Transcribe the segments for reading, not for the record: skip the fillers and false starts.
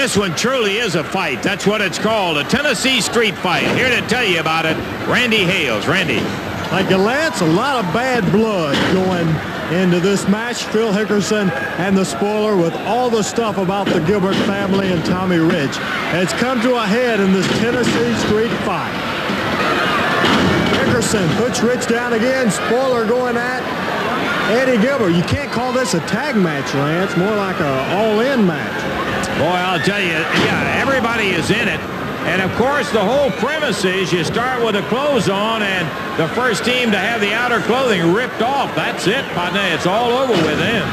This one truly is a fight. That's what it's called, a Tennessee street fight. Here to tell you about it, Randy Hales. Randy. Thank you, Lance. A lot of bad blood going into this match. Phil Hickerson and the spoiler with all the stuff about the Gilbert family and Tommy Rich. It's come to a head in this Tennessee street fight. Hickerson puts Rich down again. Spoiler going at Eddie Gilbert. You can't call this a tag match, Lance. More like an all-in match. Boy, I'll tell you, yeah, everybody is in it. And, of course, the whole premise is you start with the clothes on, and the first team to have the outer clothing ripped off. That's it, partner. It's all over with them.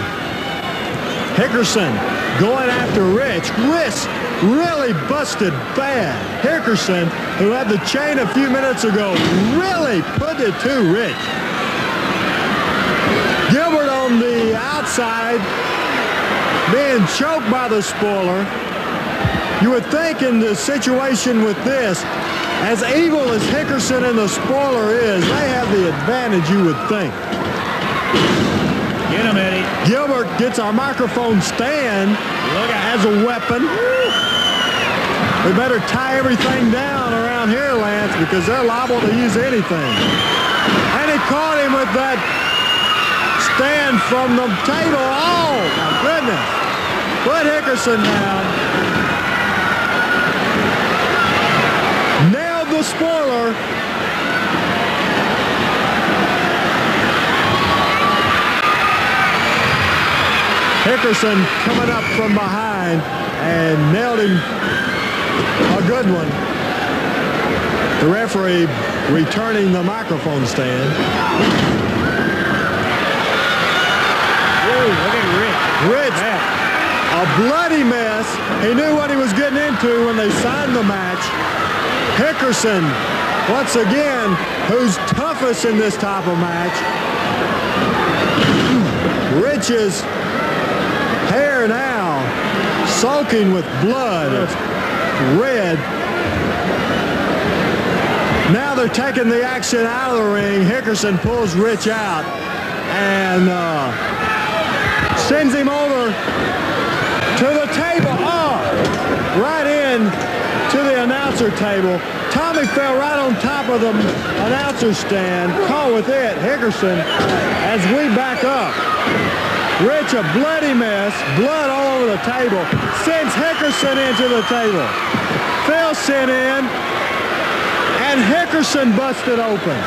Hickerson going after Rich. Wrist really busted bad. Hickerson, who had the chain a few minutes ago, really put it to Rich. Gilbert on the outside, being choked by the spoiler. You would think in the situation with this, as evil as Hickerson and the spoiler is, they have the advantage, you would think. Get him, Eddie. Gilbert gets our microphone stand as a weapon. We better tie everything down around here, Lance, because they're liable to use anything. And he caught him with that stand from the table. Oh, my goodness. Put Hickerson down. Nailed the spoiler. Hickerson coming up from behind and nailed him a good one. The referee returning the microphone stand. Whoa, look at Rich. Rich, a bloody mess. He knew what he was getting into when they signed the match. Hickerson, once again, who's toughest in this type of match. Rich's hair now soaking with blood. It's red. Now they're taking the action out of the ring. Hickerson pulls Rich out and sends him over to the table. Oh, right in to the announcer table. Tommy fell right on top of the announcer stand. Caught with it, Hickerson, as we back up. Rich, a bloody mess, blood all over the table, sends Hickerson into the table. Phil sent in, and Hickerson busted open.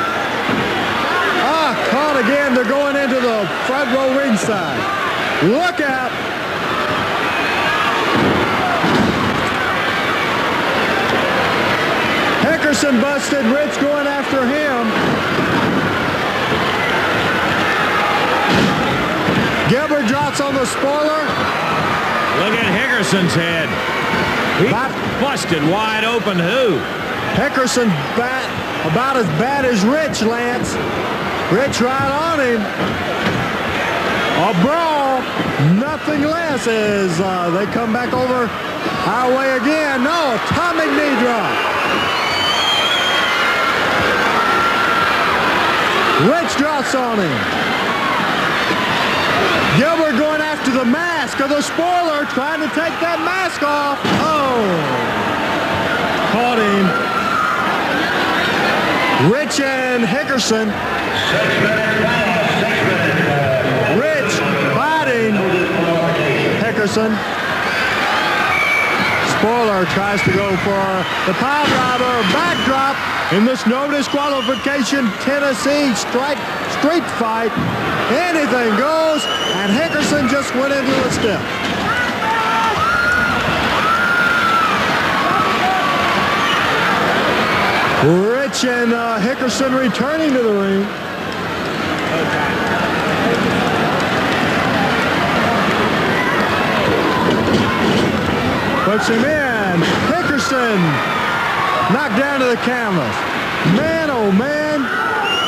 Caught again. They're going into the front row ringside. Look out. Hickerson busted. Rich going after him. Gilbert drops on the spoiler. Look at Hickerson's head. He busted wide open. Who? Hickerson about as bad as Rich, Lance. Rich right on him. A brawl, nothing less as they come back over our way again. No, atomic knee drop. Rich drops on him. Gilbert going after the mask of the spoiler, trying to take that mask off. Oh, caught him. Rich and Hickerson. 6 minutes now, 6 minutes. Rich fighting Hickerson. Spoiler tries to go for the pile driver backdrop in this no disqualification Tennessee street fight. Anything goes, and Hickerson just went into the step. Rich and Hickerson returning to the ring. Puts him in. Hickerson knocked down to the canvas. Man, oh man,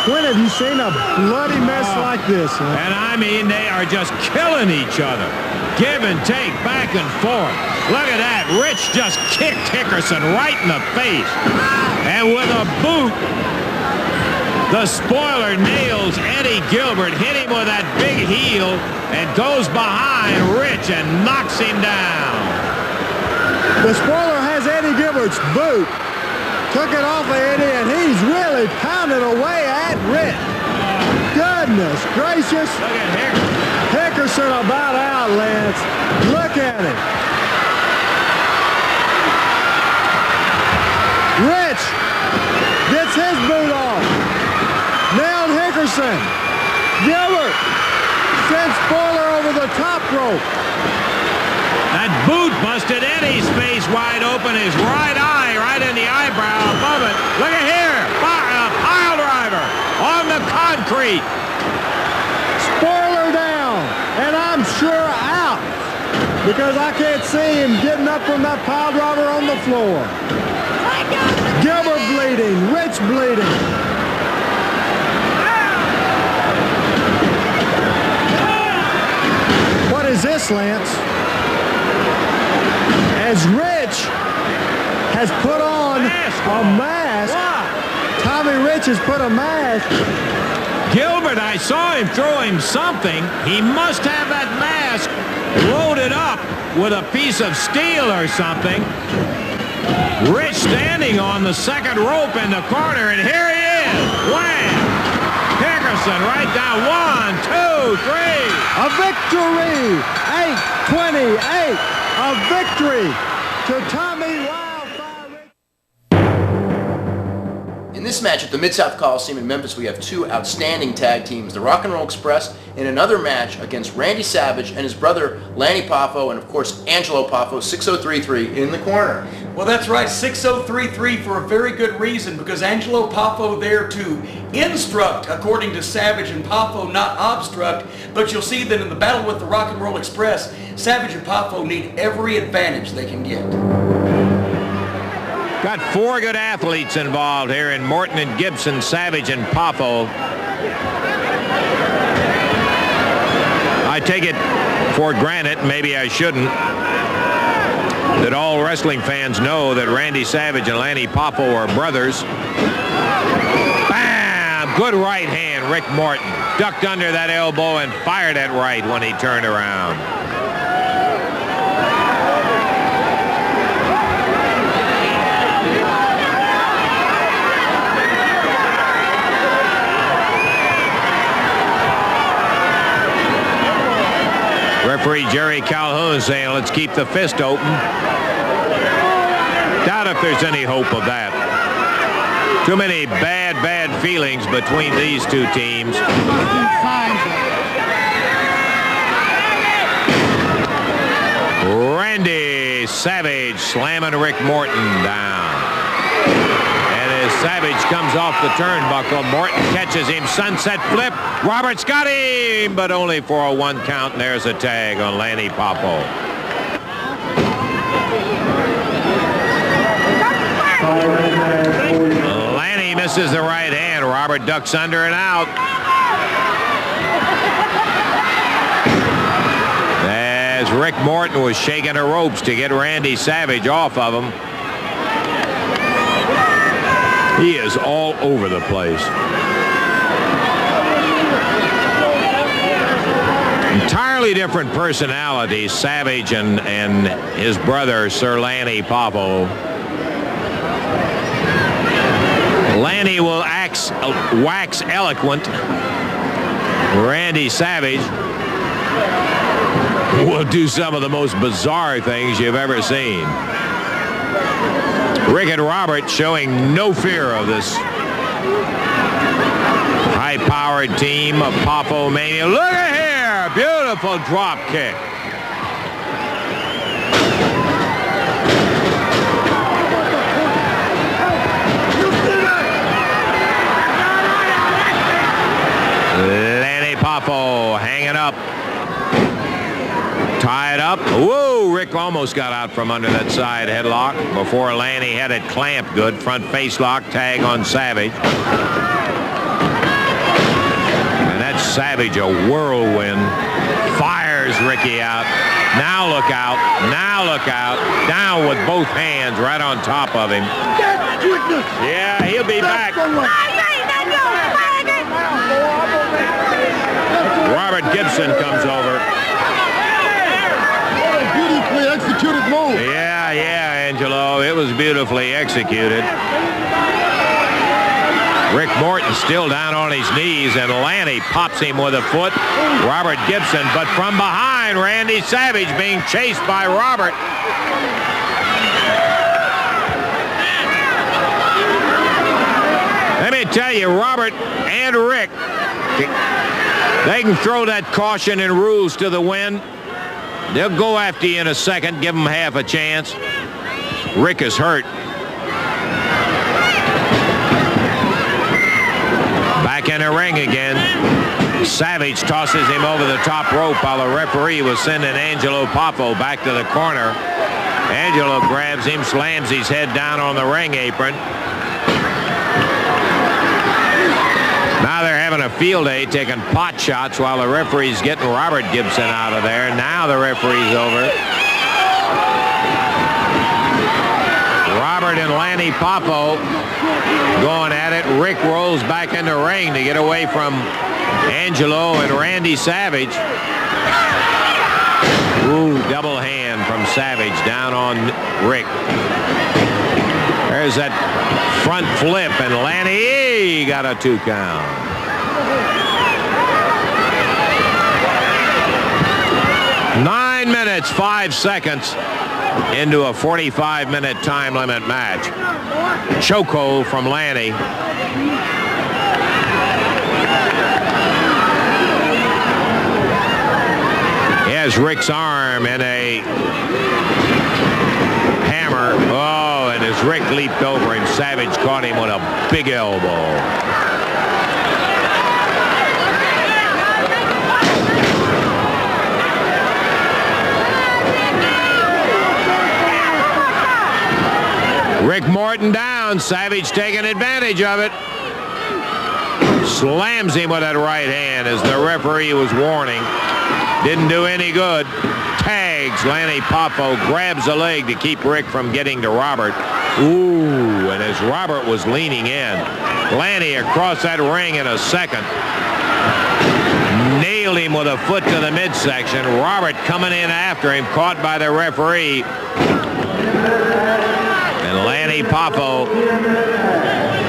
when have you seen a bloody mess like this? And I mean, they are just killing each other. Give and take, back and forth. Look at that. Rich just kicked Hickerson right in the face. And with a boot, the spoiler nails Eddie Gilbert, hit him with that big heel, and goes behind Rich and knocks him down. The spoiler has Eddie Gilbert's boot. Took it off of Eddie, and he's really pounding away at Rich. Goodness gracious. Look at Hickerson. Hickerson about out, Lance. Look at him. Rich gets his boot off. Nailed Hickerson. Gilbert sends Spoiler over the top rope. That boot busted Eddie's face wide open, his right eye right in the eyebrow above it. Look at here, pile driver on the concrete. Spoiler down, and I'm sure out because I can't see him getting up from that pile driver on the floor. Gilbert bleeding, Rich bleeding. What is this, Lance? As Rich has put on a mask, Tommy Rich has put a mask. Gilbert, I saw him throw him something. He must have that mask loaded up with a piece of steel or something. Rich standing on the second rope in the corner, and here he is. Wham! Hickerson right down. 1, 2, 3. A victory! 8-28. A victory to Tommy Wildfire Rich. In this match at the Mid-South Coliseum in Memphis, we have two outstanding tag teams, the Rock and Roll Express, in another match against Randy Savage and his brother Lanny Poffo, and of course Angelo Poffo, 6033 in the corner. Well, that's right, 6033 for a very good reason, because Angelo Poffo there to instruct, according to Savage and Poffo, not obstruct. But you'll see that in the battle with the Rock and Roll Express, Savage and Poffo need every advantage they can get. Got 4 good athletes involved here in Morton and Gibson, Savage and Poffo. I take it for granted, maybe I shouldn't, that all wrestling fans know that Randy Savage and Lanny Poffo are brothers. Bam! Good right hand, Rick Morton. Ducked under that elbow and fired it right when he turned around. Referee Jerry Calhoun saying, let's keep the fist open. Doubt if there's any hope of that. Too many bad feelings between these two teams. Randy Savage slamming Rick Morton down. And as Savage comes off the turnbuckle, Morton catches him, sunset flip. Roberts got him, but only for a 1 count, and there's a tag on Lanny Poffo. Lanny misses the right hand. Robert ducks under and out. As Rick Morton was shaking the ropes to get Randy Savage off of him. He is all over the place. Entirely different personalities, Savage and his brother, Sir Lanny Poffo. Lanny will wax eloquent. Randy Savage will do some of the most bizarre things you've ever seen. Rick and Robert showing no fear of this high-powered team of Poffo Mania. Look at here! Beautiful drop kick. Lanny Poffo hanging up. Tied up. Whoa, Rick almost got out from under that side headlock before Lanny had it clamped good. Front face lock, tag on Savage. And that's Savage, a whirlwind. Fires Ricky out. Now look out. Now look out. Down with both hands right on top of him. Yeah, he'll be back. Robert Gibson comes over. Beautifully executed move. Yeah. Angelo. It was beautifully executed. Rick Morton still down on his knees, and Lanny pops him with a foot. Robert Gibson, but from behind, Randy Savage being chased by Robert. Let me tell you, Robert and Rick, they can throw that caution and rules to the wind. They'll go after you in a second, give them half a chance. Rick is hurt. Back in the ring again. Savage tosses him over the top rope while the referee was sending Angelo Poffo back to the corner. Angelo grabs him, slams his head down on the ring apron. Now they're having a field day, taking pot shots while the referee's getting Robert Gibson out of there. Now the referee's over. Robert and Lanny Poffo going at it. Rick rolls back in the ring to get away from Angelo and Randy Savage. Ooh, double hand from Savage down on Rick. There's that front flip, and Lanny got a 2 count. Nine minutes, 5 seconds into a 45-minute time limit match. Chokehold from Lanny. He has Rick's arm in a hammer. Oh, and as Rick leaped over him, Savage caught him with a big elbow. Rick Morton down. Savage taking advantage of it. Slams him with that right hand as the referee was warning. Didn't do any good. Tags Lanny Poffo, grabs a leg to keep Rick from getting to Robert. Ooh, and as Robert was leaning in, Lanny across that ring in a second. Nailed him with a foot to the midsection. Robert coming in after him, caught by the referee. And Lanny Poffo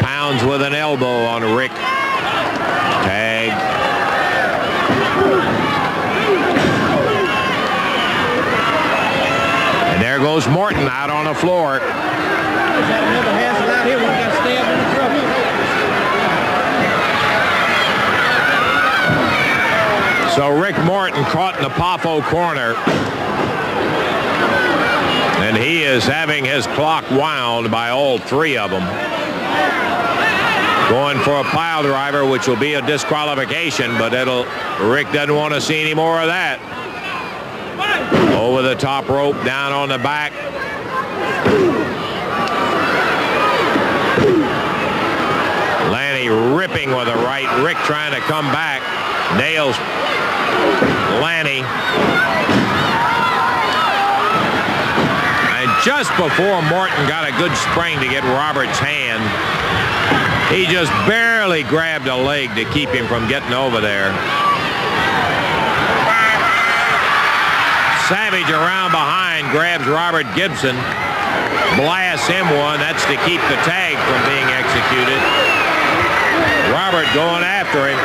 pounds with an elbow on Rick. Tag. And there goes Morton out on the floor. So Rick Morton caught in the Poffo corner. And he is having his clock wound by all 3 of them. Going for a pile driver, which will be a disqualification, but Rick doesn't want to see any more of that. Over the top rope, down on the back. Lanny ripping with a right. Rick trying to come back. Nails Lanny. And just before Morton got a good spring to get Robert's hand, he just barely grabbed a leg to keep him from getting over there. Savage around behind, grabs Robert Gibson, blasts him one. That's to keep the tag from being executed. Robert going after him.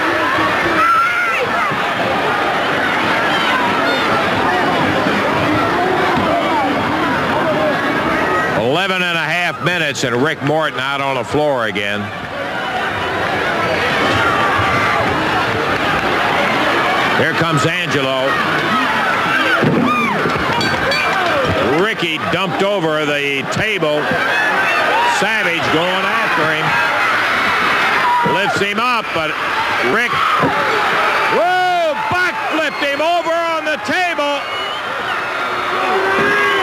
"11 and a half minutes, and Rick Morton out on the floor again. Here comes Angelo. Ricky dumped over the table. Savage going after him. Lifts him up, but Rick, whoa, backflipped him over on the table.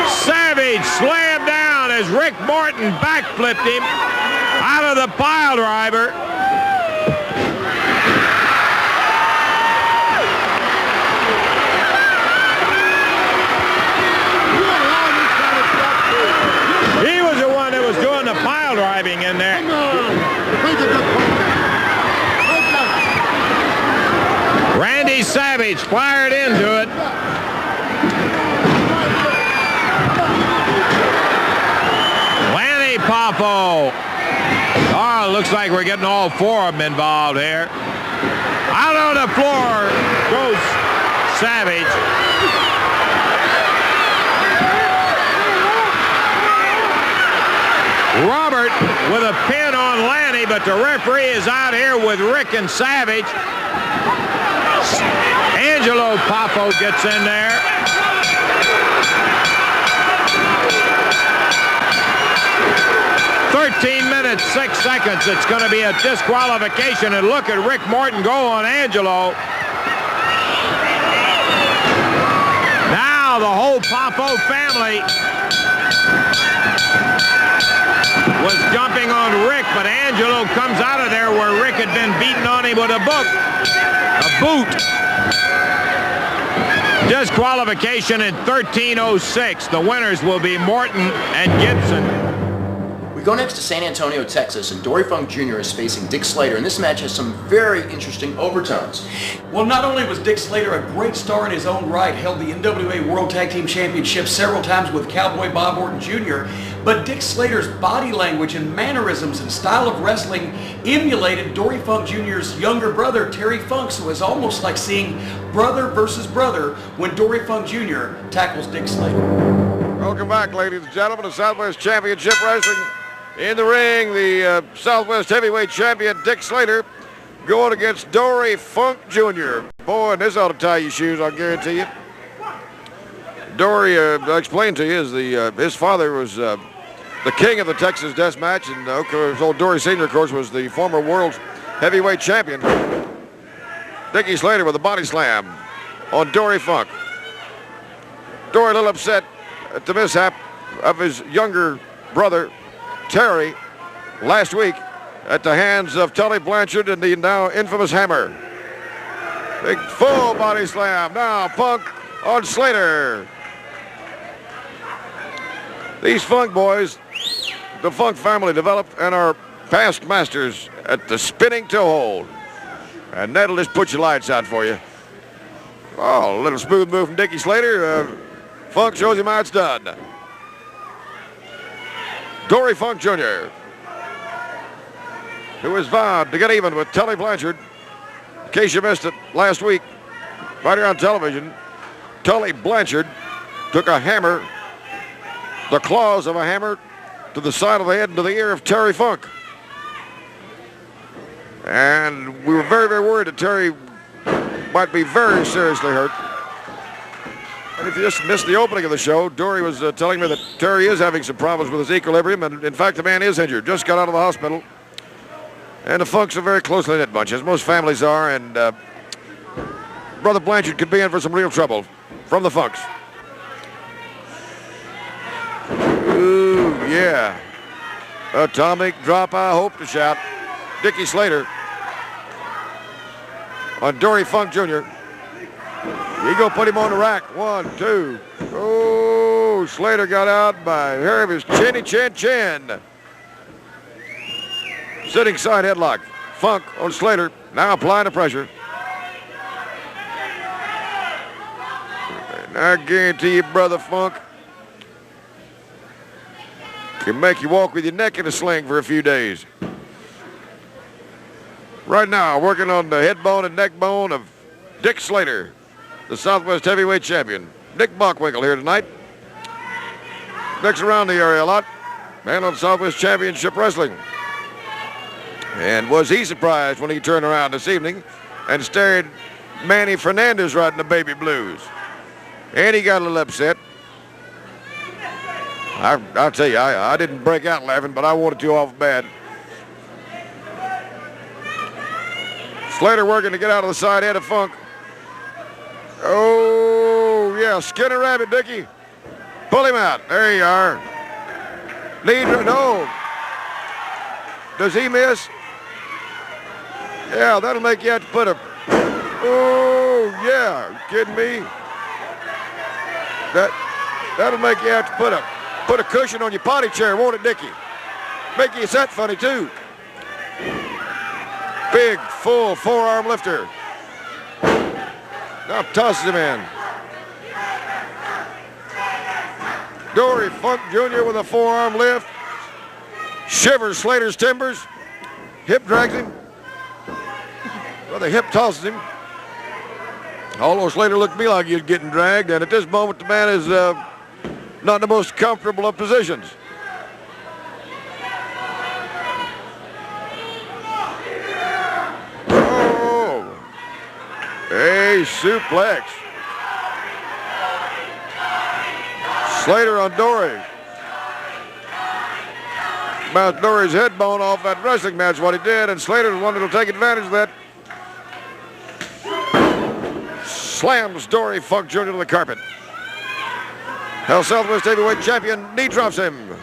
Savage slammed down as Rick Morton backflipped him out of the pile driver. He was the one that was doing the pile driving in there. Randy Savage fired into it. Poffo. Oh, looks like we're getting all four of them involved here. Out on the floor goes Savage. Robert with a pin on Lanny, but the referee is out here with Rick and Savage. Angelo Poffo gets in there. "13 minutes, 6 seconds. It's going to be a disqualification, and look at Rick Morton go on Angelo. Now the whole Poffo family was jumping on Rick, but Angelo comes out of there where Rick had been beating on him with a boot. Disqualification in 13:06. The winners will be Morton and Gibson. We go next to San Antonio, Texas, and Dory Funk Jr. is facing Dick Slater, and this match has some very interesting overtones. Well, not only was Dick Slater a great star in his own right, held the NWA World Tag Team Championship several times with Cowboy Bob Orton Jr., but Dick Slater's body language and mannerisms and style of wrestling emulated Dory Funk Jr.'s younger brother, Terry Funk, so it was almost like seeing brother versus brother when Dory Funk Jr. tackles Dick Slater. Welcome back, ladies and gentlemen, to Southwest Championship Wrestling. In the ring, the Southwest Heavyweight Champion, Dick Slater, going against Dory Funk Jr. Boy, this ought to tie your shoes, I'll guarantee you. Dory, I explained to you, is his father was the king of the Texas Death Match, and old Dory Sr., of course, was the former world heavyweight champion. Dickie Slater with a body slam on Dory Funk. Dory a little upset at the mishap of his younger brother, Terry, last week at the hands of Tully Blanchard and the now infamous Hammer. Big full body slam. Now Funk on Slater. These Funk boys, the Funk family, developed and are past masters at the spinning toe hold. And that'll just put your lights out for you. Oh, a little smooth move from Dickie Slater. Funk shows him how it's done. Dory Funk Jr., who has vowed to get even with Tully Blanchard. In case you missed it last week, right here on television, Tully Blanchard took a hammer, the claws of a hammer, to the side of the head and to the ear of Terry Funk. And we were very, very worried that Terry might be very seriously hurt. And if you just missed the opening of the show, Dory was telling me that Terry is having some problems with his equilibrium, and in fact the man is injured, just got out of the hospital. And the Funks are a very closely knit bunch, as most families are, and Brother Blanchard could be in for some real trouble from the Funks. Ooh, yeah. Atomic drop, I hope to shout. Dickie Slater on Dory Funk Jr. He go put him on the rack. 1, 2. Oh, Slater got out by hair of his chinny chin. Sitting side headlock. Funk on Slater. Now applying the pressure. And I guarantee you, Brother Funk can make you walk with your neck in a sling for a few days. Right now, working on the head bone and neck bone of Dick Slater, the Southwest Heavyweight Champion. Nick Bockwinkel here tonight. Nick's around the area a lot, man on Southwest Championship Wrestling. And was he surprised when he turned around this evening and stared Manny Fernandez right in the baby blues. And he got a little upset. I'll tell you, I didn't break out laughing, but I wanted to awful bad. Slater working to get out of the side head of Funk. Oh, yeah, skin a rabbit, Dickie. Pull him out. There you are. No. Does he miss? Yeah, that'll make you have to put a... Oh, yeah. You kidding me? That'll make you have to put a cushion on your potty chair, won't it, Dickie? Make you set funny, too. Big, full forearm lifter. Now tosses him in. Dory Funk Jr. with a forearm lift. shivers Slater's timbers. Hip drags him. Well, the hip tosses him. Although Slater looked to me like he was getting dragged, and at this moment the man is not in the most comfortable of positions. Oh, a suplex. Slater on Dory. Bounced Dory's head bone off that wrestling match, what he did, and Slater's the one that'll take advantage of that. Slams Dory Funk Jr. to the carpet. Hell Southwest Heavyweight Champion knee drops him.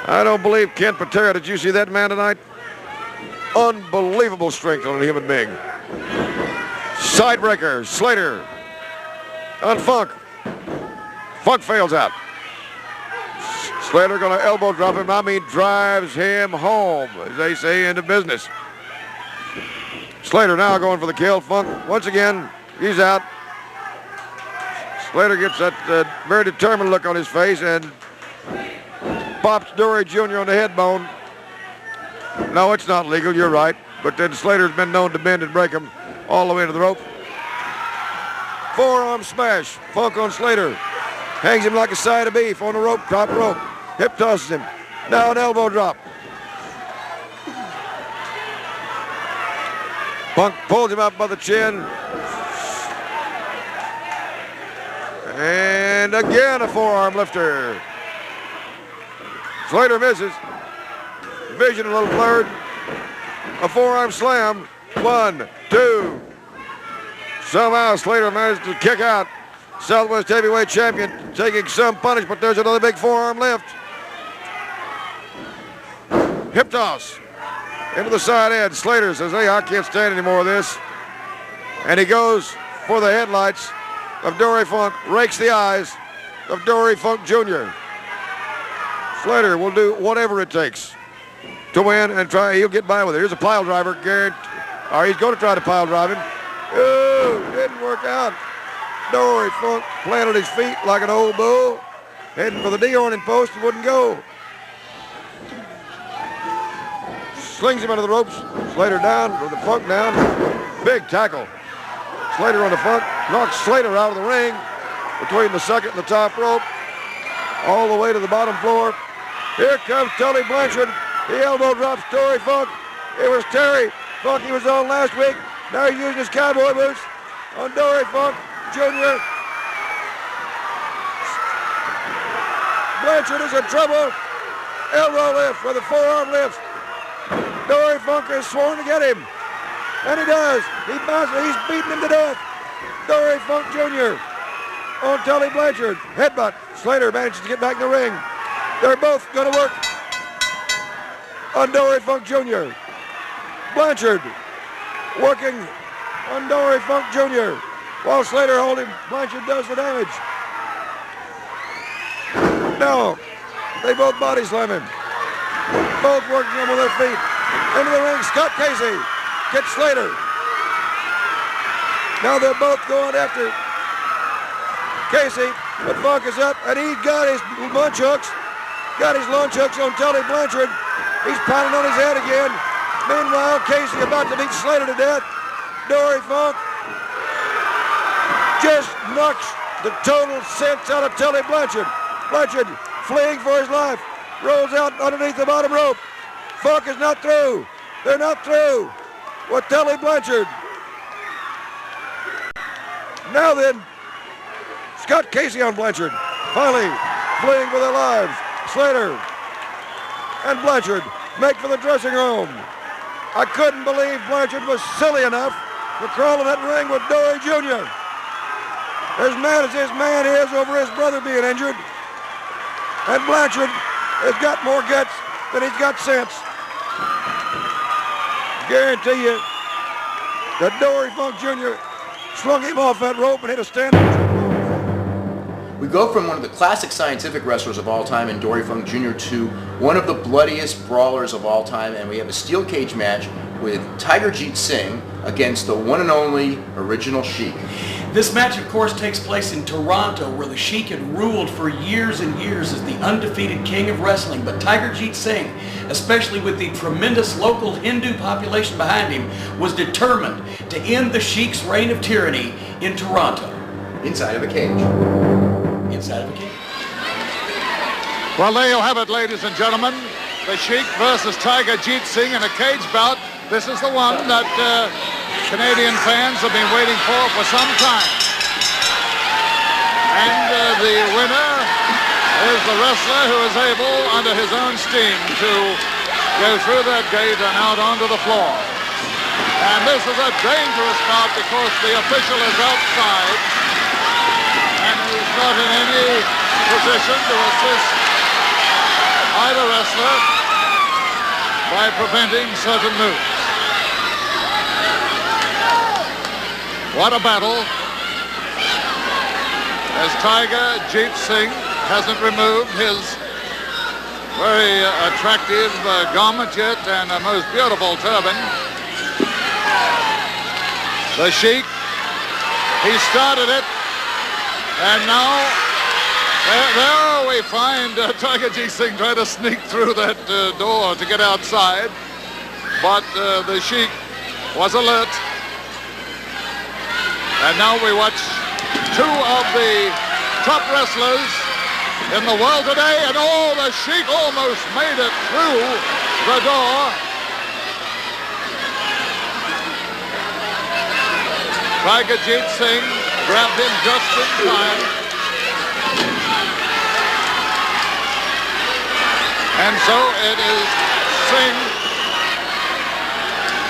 I don't believe Ken Patera. Did you see that man tonight? Unbelievable strength on a human being. Sidebreaker, Slater on Funk. Funk fails out. Slater going to elbow drop him. I mean, drives him home, as they say, into business. Slater now going for the kill. Funk, once again, he's out. Slater gets that very determined look on his face and pops Dory Jr. on the head bone. No, it's not legal, you're right. But then Slater's been known to bend and break him all the way to the rope. Forearm smash. Funk on Slater. Hangs him like a side of beef on the rope, top rope. Hip tosses him. Now an elbow drop. Funk pulls him up by the chin. And again a forearm lifter. Slater misses. Vision a little blurred. A forearm slam. 1, 2. Somehow Slater managed to kick out. Southwest Heavyweight Champion taking some punishment. There's another big forearm lift. Hip toss into the side edge. Slater says, hey, I can't stand any more of this. And he goes for the headlights of Dory Funk, rakes the eyes of Dory Funk Jr. Slater will do whatever it takes to win and try. He'll get by with it. Here's a pile driver. Or he's going to try to pile drive him. Oh, didn't work out. Dory Funk planted his feet like an old bull, heading for the D-horning post and wouldn't go. Slings him into the ropes. Slater down, with the Funk down. Big tackle. Slater on the Funk, knocks Slater out of the ring between the second and the top rope, all the way to the bottom floor. Here comes Tully Blanchard. He elbow drops Dory Funk. It was Terry Funk he was on last week. Now he's using his cowboy boots on Dory Funk Jr. Blanchard is in trouble. Elbow lift with a forearm lift. Dory Funk is sworn to get him. And he does. He bounces. He's beating him to death. Dory Funk Jr. on Tully Blanchard. Headbutt. Slater manages to get back in the ring. They're both going to work on Dory Funk Jr. Blanchard working on Dory Funk Jr. While Slater holds him, Blanchard does the damage. Now, they both body slam him. Both working him with their feet. Into the ring, Scott Casey gets Slater. Now they're both going after Casey, but Funk is up, and he's got his lunch hooks. Got his lunch hooks on Tully Blanchard. He's pounding on his head again. Meanwhile, Casey about to beat Slater to death. Dory Funk just knocks the total sense out of Tully Blanchard. Blanchard fleeing for his life. Rolls out underneath the bottom rope. Funk is not through. They're not through with Tully Blanchard. Now then, Scott Casey on Blanchard. Finally fleeing for their lives. Slater and Blanchard make for the dressing room. I couldn't believe Blanchard was silly enough to crawl in that ring with Dory Jr. As mad as this man is over his brother being injured. And Blanchard has got more guts than he's got sense. Guarantee you that Dory Funk Jr. slung him off that rope and hit a stand. We go from one of the classic scientific wrestlers of all time in Dory Funk Jr. to one of the bloodiest brawlers of all time, and we have a steel cage match with Tiger Jeet Singh against the one and only Original Sheik. This match, of course, takes place in Toronto, where the Sheik had ruled for years and years as the undefeated king of wrestling. But Tiger Jeet Singh, especially with the tremendous local Hindu population behind him, was determined to end the Sheik's reign of tyranny in Toronto. Inside of a cage. Inside of a cage. Well, there you have it, ladies and gentlemen. The Sheik versus Tiger Jeet Singh in a cage bout. This is the one that Canadian fans have been waiting for some time. And the winner is the wrestler who is able, under his own steam, to go through that gate and out onto the floor. And this is a dangerous bout because the official is outside and is not in any position to assist either wrestler by preventing certain moves. What a battle, as Tiger Jeet Singh hasn't removed his very attractive garment yet and a most beautiful turban. The Sheik, he started it, and now there we find Tiger Jeet Singh trying to sneak through that door to get outside, but the Sheik was alert. And now we watch two of the top wrestlers in the world today, and the Sheik almost made it through the door. Tiger Jeet Singh grabbed him just in time. And so it is Singh.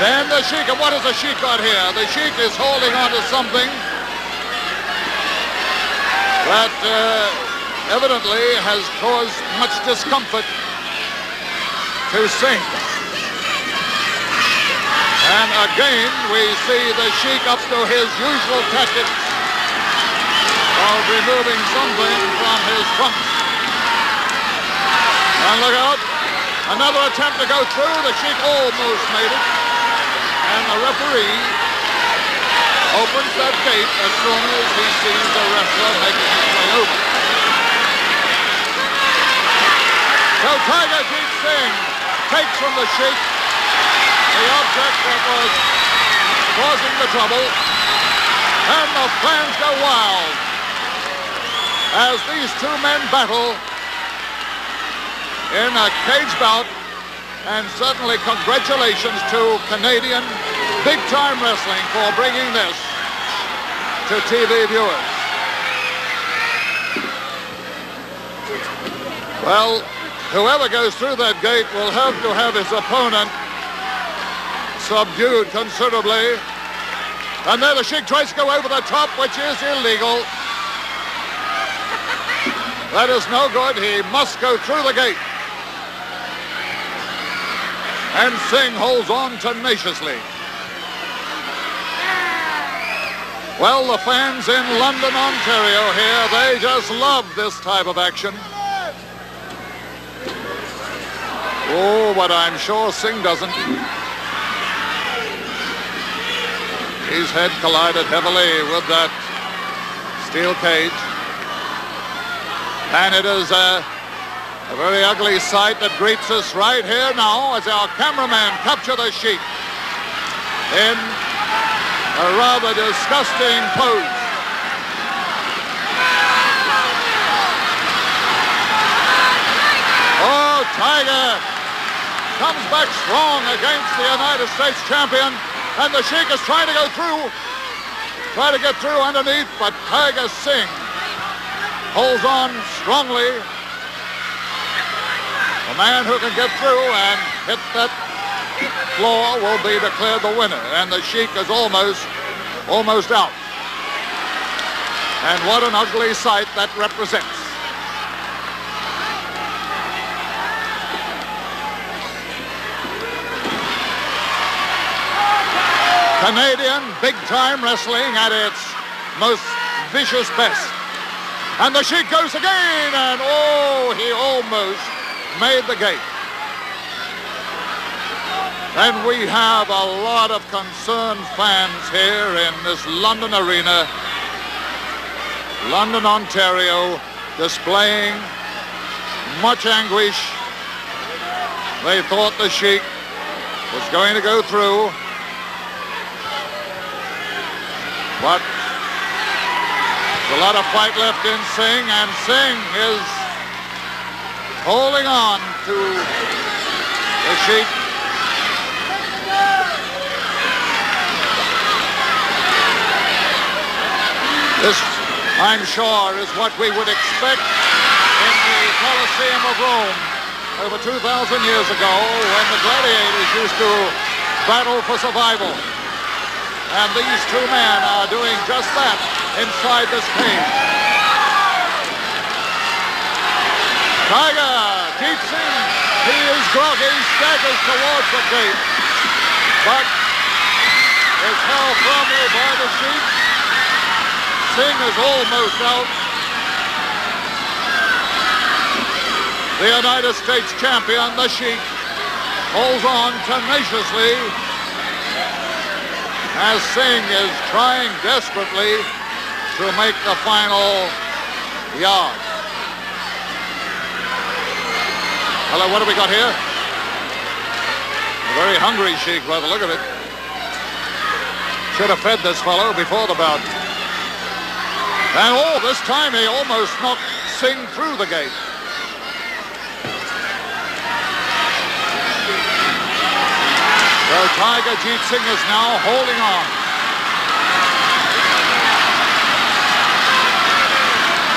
Then the Sheik, and what has the Sheik got here? The Sheik is holding on to something that evidently has caused much discomfort to Singh. And again, we see the Sheik up to his usual tactics of removing something from his trunks. And look out, another attempt to go through. The Sheik almost made it. And the referee opens that gate as soon as he sees the wrestler making his way over. So Tiger Jeet Singh takes from the Sheik the object that was causing the trouble, and the fans go wild as these two men battle in a cage bout. And certainly congratulations to Canadian big-time wrestling for bringing this to TV viewers. Well, whoever goes through that gate will have to have his opponent subdued considerably. And there the Sheik tries to go over the top, which is illegal. That is no good. He must go through the gate. And Singh holds on tenaciously. Well, the fans in London, Ontario here, they just love this type of action. Oh, but I'm sure Singh doesn't. His head collided heavily with that steel cage. And it is a very ugly sight that greets us right here now as our cameraman capture the Sheik in a rather disgusting pose. Oh, Tiger comes back strong against the United States champion, and the Sheik is trying to go through, try to get through underneath, but Tiger Singh holds on strongly. The man who can get through and hit that floor will be declared the winner, and the Sheik is almost out. And what an ugly sight that represents. Canadian big-time wrestling at its most vicious best. And the Sheik goes again, and he almost made the gate. And we have a lot of concerned fans here in this London arena London, Ontario, displaying much anguish. They thought the Sheik was going to go through, but there's a lot of fight left in Singh, and Singh is holding on to the Sheik. This, I'm sure, is what we would expect in the Colosseum of Rome over 2,000 years ago when the gladiators used to battle for survival. And these two men are doing just that inside this cage. Tiger Jeet Singh, he is groggy, staggers towards the gate, but is held firmly by the Sheik. Singh is almost out. The United States champion, the Sheik, holds on tenaciously as Singh is trying desperately to make the final yard. Hello, what have we got here? A very hungry Sheik, by the look of it. Should have fed this fellow before the bout. And oh, this time he almost knocked Singh through the gate. So Tiger Jeet Singh is now holding on.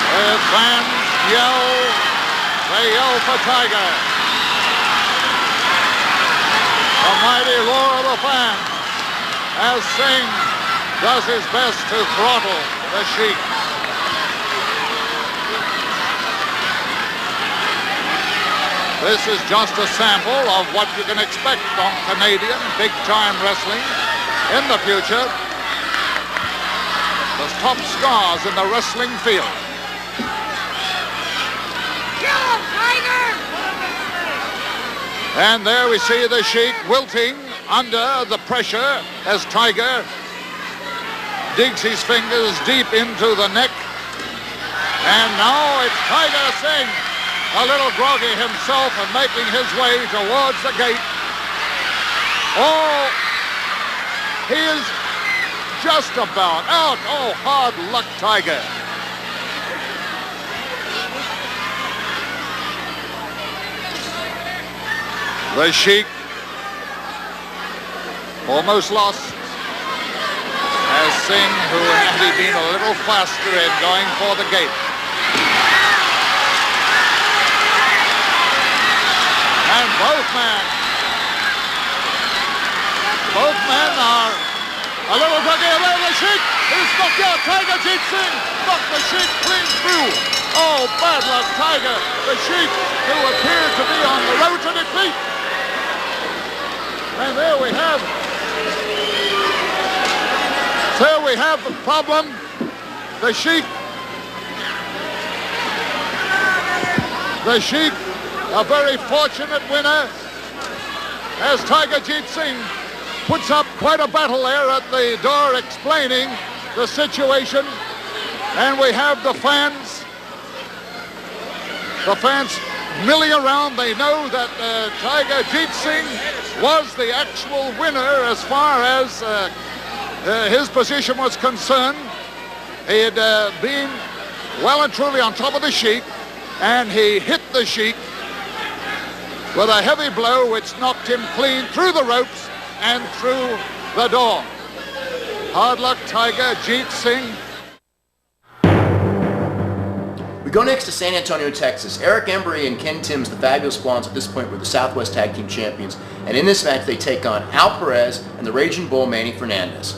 The fans yell, they yell for Tiger. A mighty roar of the fans as Singh does his best to throttle the Sheik. This is just a sample of what you can expect from Canadian big-time wrestling in the future. The top stars in the wrestling field. Kill him, Tiger! And there we see the Sheik wilting under the pressure as Tiger digs his fingers deep into the neck. And now it's Tiger Singh, a little groggy himself and making his way towards the gate. Oh, he is just about out. Oh, hard luck, Tiger. The Sheik almost lost as Singh, who had he been a little faster in going for the gate. And both men are a little groggy. Away the Sheik is knocked out. Tiger Jeet Singh knocked the Sheik clean through. Oh, bad luck, Tiger. The Sheik, who appeared to be on the road to defeat. And there we have the problem. The Sheik, a very fortunate winner, as Tiger Jeet Singh puts up quite a battle there at the door explaining the situation. And we have the fans milling around. They know that Tiger Jeet Singh was the actual winner as far as his position was concerned. He had been well and truly on top of the Sheik, and he hit the Sheik with a heavy blow which knocked him clean through the ropes and through the door. Hard luck, Tiger Jeet Singh. We go next to San Antonio, Texas. Eric Embry and Ken Timms, the Fabulous Blondes, at this point were the Southwest Tag Team Champions. And in this match, they take on Al Perez and the Raging Bull, Manny Fernandez.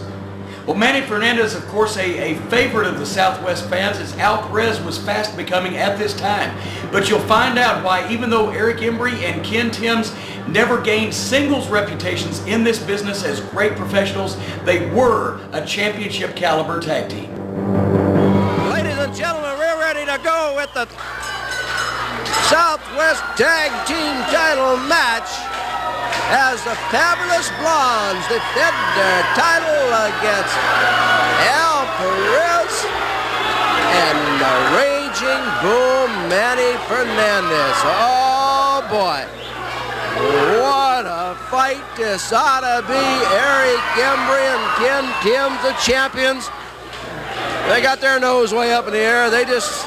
Well, Manny Fernandez, of course, a favorite of the Southwest fans, as Al Perez was fast becoming at this time. But you'll find out why, even though Eric Embry and Ken Timms never gained singles reputations in this business as great professionals, they were a championship caliber tag team. Ladies and gentlemen, we're ready to go with the Southwest Tag Team title match as the Fabulous Blondes defend their title against Al Perez and the Raging Bull Manny Fernandez. Oh boy, what a fight this ought to be. Eric Embry and Ken Timms, the champions. They got their nose way up in the air. They just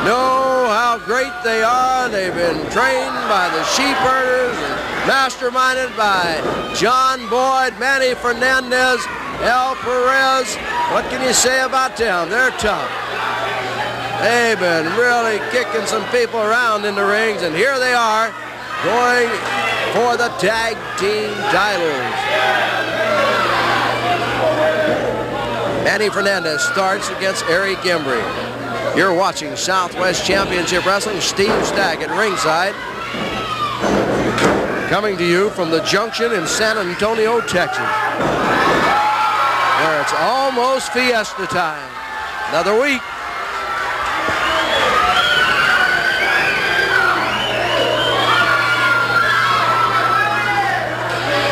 know how great they are. They've been trained by the sheep herders and masterminded by John Boyd, Manny Fernandez, Al Perez. What can you say about them? They're tough. They've been really kicking some people around in the rings, and here they are going for the tag team titles. Manny Fernandez starts against Eric Embry. You're watching Southwest Championship Wrestling. Steve Stack at ringside. Coming to you from the Junction in San Antonio, Texas, where it's almost fiesta time. Another week.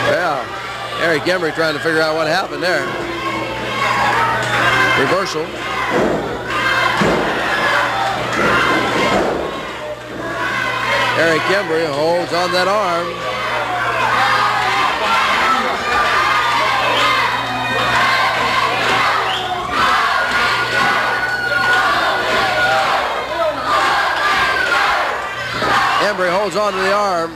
Well, Eric Embry trying to figure out what happened there. Reversal. Eric Embry holds on that arm. Embry holds on to the arm.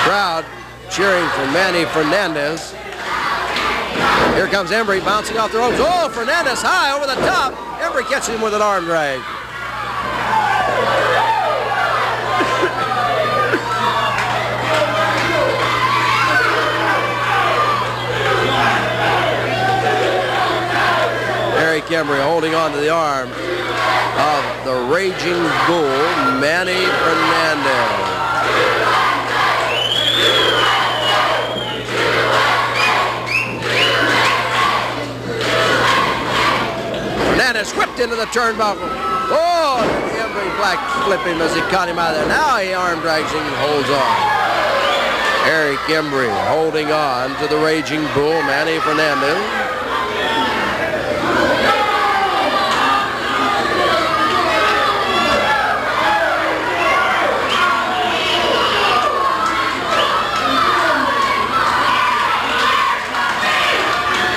Crowd cheering for Manny Fernandez. Here comes Embry bouncing off the ropes. Oh, Fernandez high over the top. Embry catches him with an arm drag. Eric Embry holding on to the arm of the Raging Bull, Manny Fernandez. Fernandez whipped into the turnbuckle. Oh, Embry black flip him as he caught him out of there. Now he arm drags him and holds on. Eric Embry holding on to the Raging Bull, Manny Fernandez.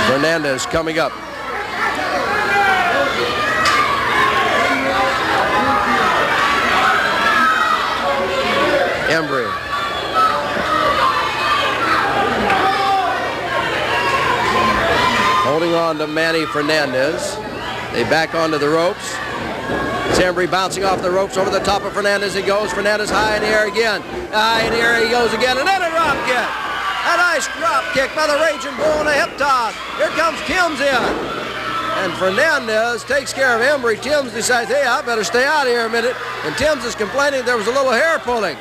Fernandez coming up. Embry. Holding on to Manny Fernandez. They back onto the ropes. It's Embry bouncing off the ropes over the top of Fernandez. He goes. Fernandez high in the air again. High in the air he goes again. And then a drop kick. A nice drop kick by the Raging Bull and a hip toss. Here comes Timms in. And Fernandez takes care of Embry. Timms decides, hey, I better stay out of here a minute. And Timms is complaining there was a little hair pulling.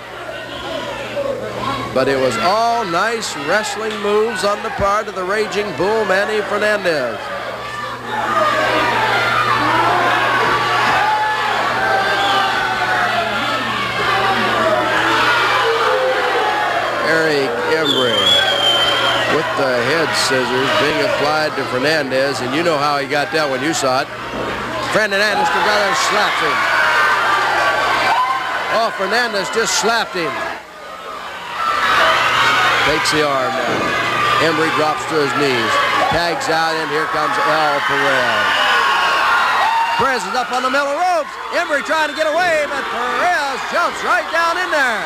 But it was all nice wrestling moves on the part of the Raging Bull, Manny Fernandez. Eric Embry with the head scissors being applied to Fernandez, and you know how he got that when you saw it. Fernandez comes out there and slaps him. Oh, Fernandez just slapped him. Takes the arm down. Embry drops to his knees. Tags out, and here comes Al Perez. Perez is up on the middle ropes. Embry trying to get away, but Perez jumps right down in there.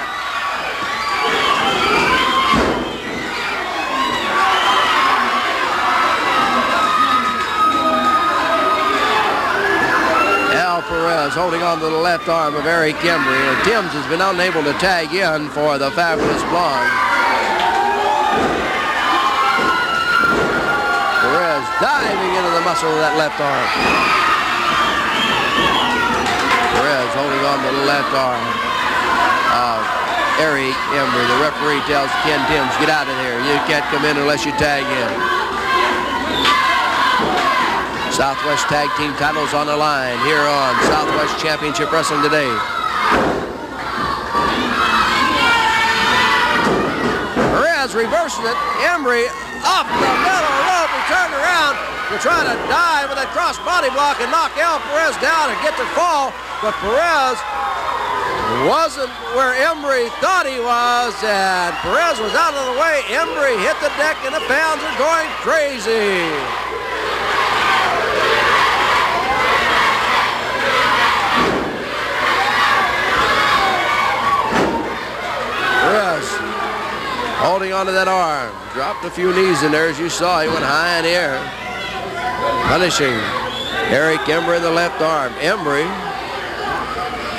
Al Perez holding on to the left arm of Eric Embry. And Timms has been unable to tag in for the Fabulous Blonde. Perez diving into the muscle of that left arm. Perez holding on to the left arm of Eric Embry. The referee tells Ken Timms, get out of there. You can't come in unless you tag in. Southwest Tag Team titles on the line here on Southwest Championship Wrestling today. Perez reverses it. Embry off the middle rope. He turned around to try to dive with that cross body block and knock El Perez down and get the fall. But Perez wasn't where Embry thought he was, and Perez was out of the way. Embry hit the deck, and the fans are going crazy. Perez holding onto that arm. Dropped a few knees in there, as you saw. He went high in the air. Punishing Eric Embry in the left arm. Embry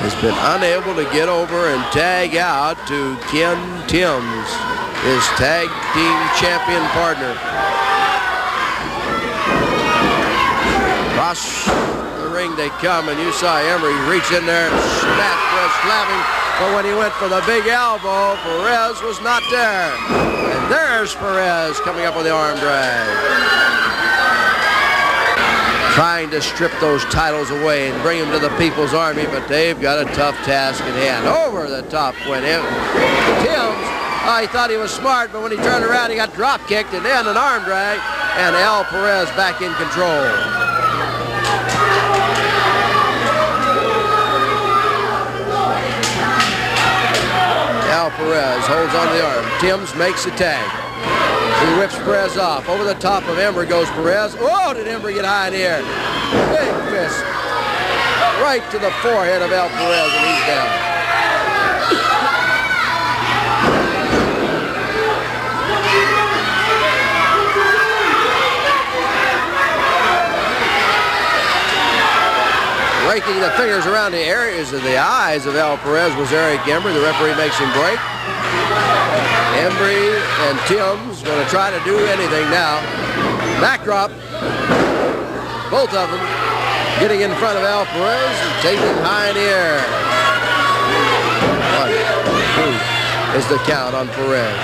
has been unable to get over and tag out to Ken Timms, his tag team champion partner. Across the ring they come, and you saw Embry reach in there and snatch Perez slapping. But when he went for the big elbow, Perez was not there. And there's Perez coming up with the arm drag. Trying to strip those titles away and bring them to the People's Army, but they've got a tough task at hand. Over the top went Timms. He thought he was smart, but when he turned around, he got drop kicked and then an arm drag, and El Perez back in control. El Perez holds on to the arm. Timms makes the tag. He whips Perez off. Over the top of Embry goes Perez. Oh, did Embry get high in the air? Big fist. Right to the forehead of El Perez, and he's down. Raking the fingers around the areas of the eyes of El Perez was Eric Embry. The referee makes him break. Embry and Timms going to try to do anything now. Backdrop. Both of them getting in front of El Perez and taking him high in the air. 1, 2 is the count on Perez.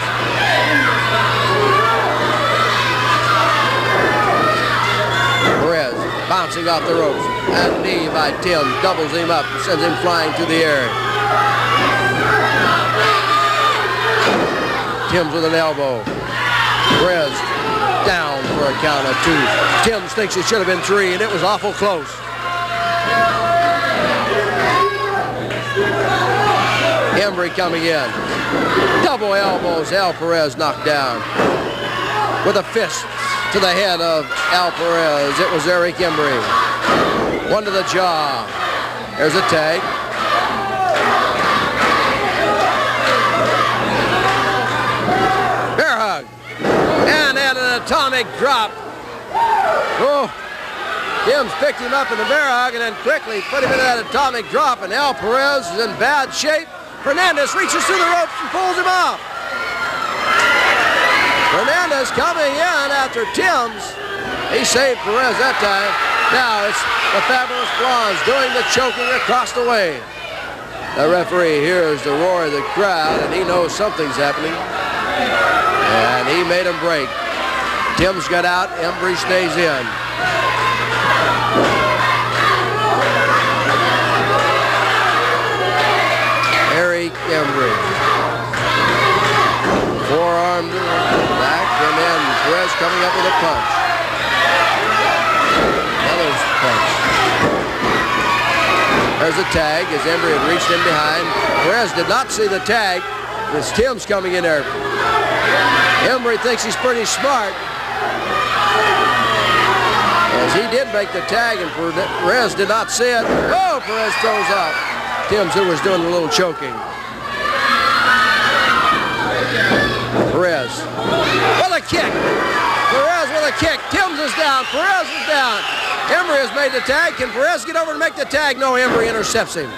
Perez bouncing off the ropes. And knee by Timms. Doubles him up and sends him flying through the air. Timms with an elbow. Perez down for a count of 2. Timms thinks it should have been 3, and it was awful close. Embry coming in. Double elbows. El Perez knocked down. With a fist to the head of El Perez. It was Eric Embry. One to the jaw. There's a tag. Bear hug. And then an atomic drop. Oh, Timms picked him up in the bear hug and then quickly put him into that atomic drop, and El Perez is in bad shape. Fernandez reaches through the ropes and pulls him off. Fernandez coming in after Timms. He saved Perez that time. Now it's the Fabulous Blondes doing the choking across the way. The referee hears the roar of the crowd, and he knows something's happening. And he made him break. Timms got out. Embry stays in. Eric Embry. Forearm back, and then Perez coming up with a punch. There's a tag as Embry had reached in behind. Perez did not see the tag. It's Timms coming in there. Embry thinks he's pretty smart, as he did make the tag, and Perez did not see it. Oh, Perez throws off Timms, who was doing a little choking. Perez with a kick. Perez with a kick. Timms is down. Perez is down. Embry has made the tag. Can Perez get over and make the tag? No, Embry intercepts him.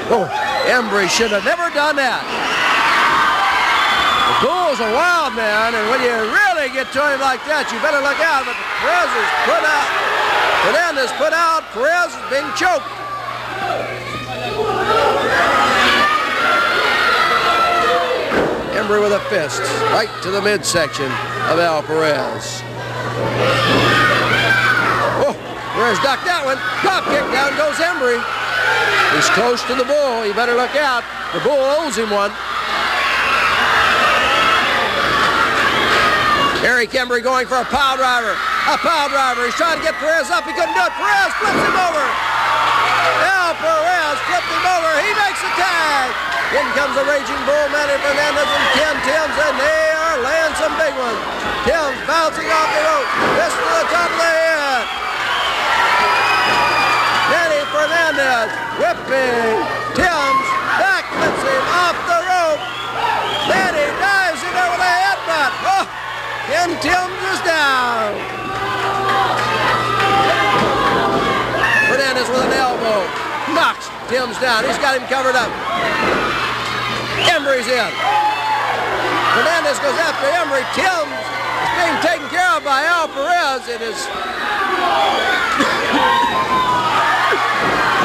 Oh, Embry should have never done that. The Bull's a wild man, and when you really get to him like that, you better look out. But Perez is put out. Fernandez put out. Perez is being choked. Embry with a fist right to the midsection of El Perez. Oh, Perez ducked that one. Drop kick, down goes Embry. He's close to the Bull. He better look out. The Bull owes him one. Eric Embry going for a pile driver. A pile driver. He's trying to get Perez up. He couldn't do it. Perez flips him over. Now Perez flipped him over. He makes the tag. In comes the Raging Bull, Manny Fernandez and Ken Timms, and they are laying some big ones. Timms bouncing off the rope. This to the top of the head. Manny Fernandez whipping. Timms back flips him off the rope. Manny dives in there with a headbutt. Oh, Ken Timms is down. Fernandez with an elbow. Knocks Timms down. He's got him covered up. Embry's in. Fernandez goes after Embry. Timms is being taken care of by Al Perez. It is...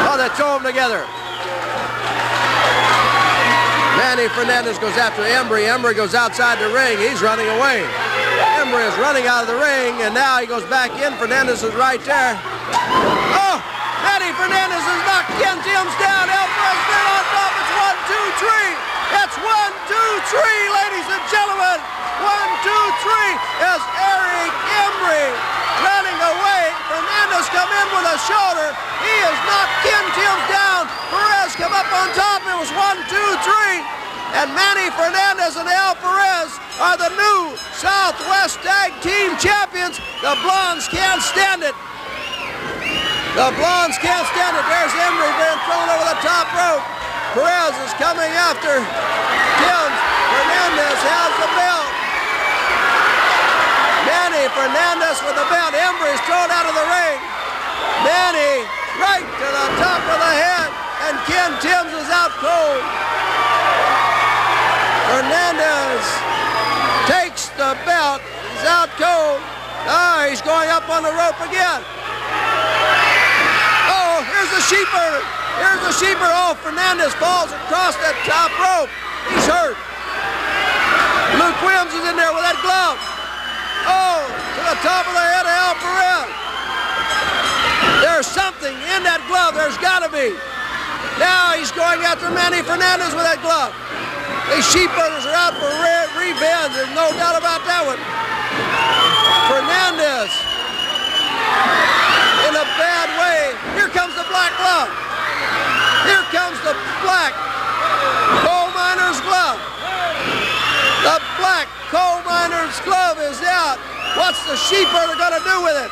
oh, they throw them together. Manny Fernandez goes after Embry. Embry goes outside the ring. He's running away. Embry is running out of the ring, and now he goes back in. Fernandez is right there. Oh! Manny Fernandez has knocked Ken Timms down. El Perez there on top. It's 1, 2, 3. It's 1, 2, 3, ladies and gentlemen. 1, 2, 3 as Eric Embry running away. Fernandez come in with a shoulder. He has knocked Ken Timms down. Perez come up on top. It was 1, 2, 3. And Manny Fernandez and El Perez are the new Southwest Tag Team Champions. The Blondes can't stand it. The Blondes can't stand it. There's Embry being thrown over the top rope. Perez is coming after Timms. Fernandez has the belt. Manny Fernandez with the belt. Embry's thrown out of the ring. Manny right to the top of the head. And Ken Timms is out cold. Fernandez takes the belt. He's out cold. Ah, he's going up on the rope again. Oh, here's the sheeper. Here's the sheeper. Oh, Fernandez falls across that top rope. He's hurt. Luke Williams is in there with that glove. Oh, to the top of the head of Al Perez. There's something in that glove. There's got to be. Now he's going after Manny Fernandez with that glove. These sheephunters are out for revenge. There's no doubt about that one. Fernandez in a bad way. Here comes the black glove. Here comes the black coal miner's glove. The black coal miner's glove is out. What's the sheepherder going to do with it?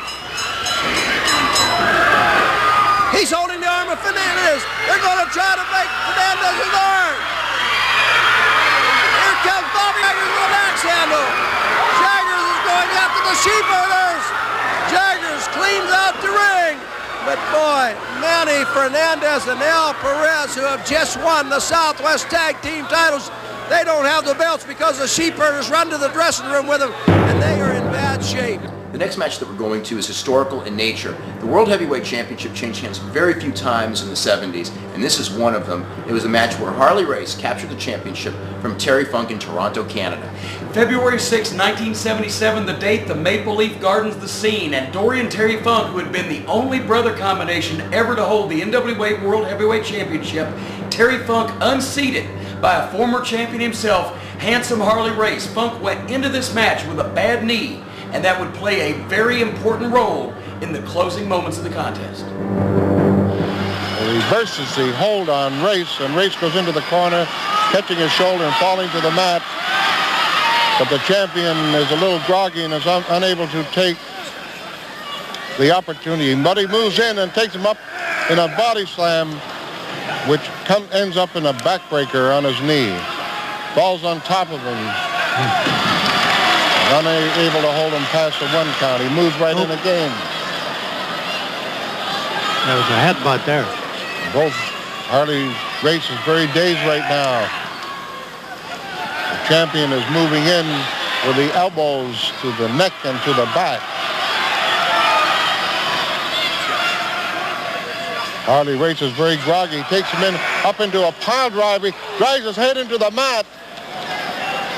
He's holding the arm of Fernandez. They're going to try to break Fernandez's arm. Here comes Bobby Jaggers with an axe handle. Jaggers is going after the sheepherders. Jaggers cleans out the ring. But boy, Manny Fernandez and Al Perez, who have just won the Southwest Tag Team titles, they don't have the belts because the sheepherders run to the dressing room with them, and they are in bad shape. The next match that we're going to is historical in nature. The World Heavyweight Championship changed hands very few times in the 70s, and this is one of them. It was a match where Harley Race captured the championship from Terry Funk in Toronto, Canada. February 6, 1977, the date, the Maple Leaf Gardens, the scene, and Dorian Terry Funk, who had been the only brother combination ever to hold the NWA World Heavyweight Championship, Terry Funk unseated by a former champion himself, Handsome Harley Race. Funk went into this match with a bad knee, and that would play a very important role in the closing moments of the contest. He reverses the hold on Race, and Race goes into the corner, catching his shoulder and falling to the mat. But the champion is a little groggy and is unable to take the opportunity. But he moves in and takes him up in a body slam, which ends up in a backbreaker on his knee. Falls on top of him. Unable to hold him past the 1 count. He moves right in again. There was a headbutt there. Both Harley Race is very dazed right now. The champion is moving in with the elbows to the neck and to the back. Harley Race is very groggy. He takes him in up into a pile drive. He drives his head into the mat.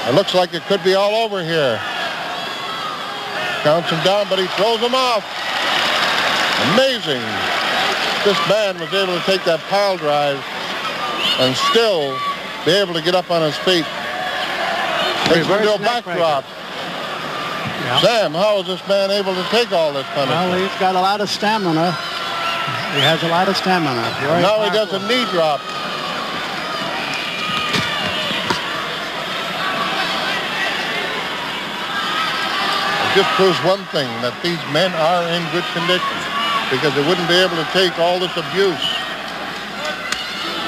It looks like it could be all over here. Counts him down, but he throws him off. Amazing. This man was able to take that pile drive and still be able to get up on his feet. Takes him to a backdrop. Yeah. Sam, how is this man able to take all this punishment? Well, he's got a lot of stamina. He has a lot of stamina. Now he does a knee drop. It just proves one thing, that these men are in good condition, because they wouldn't be able to take all this abuse.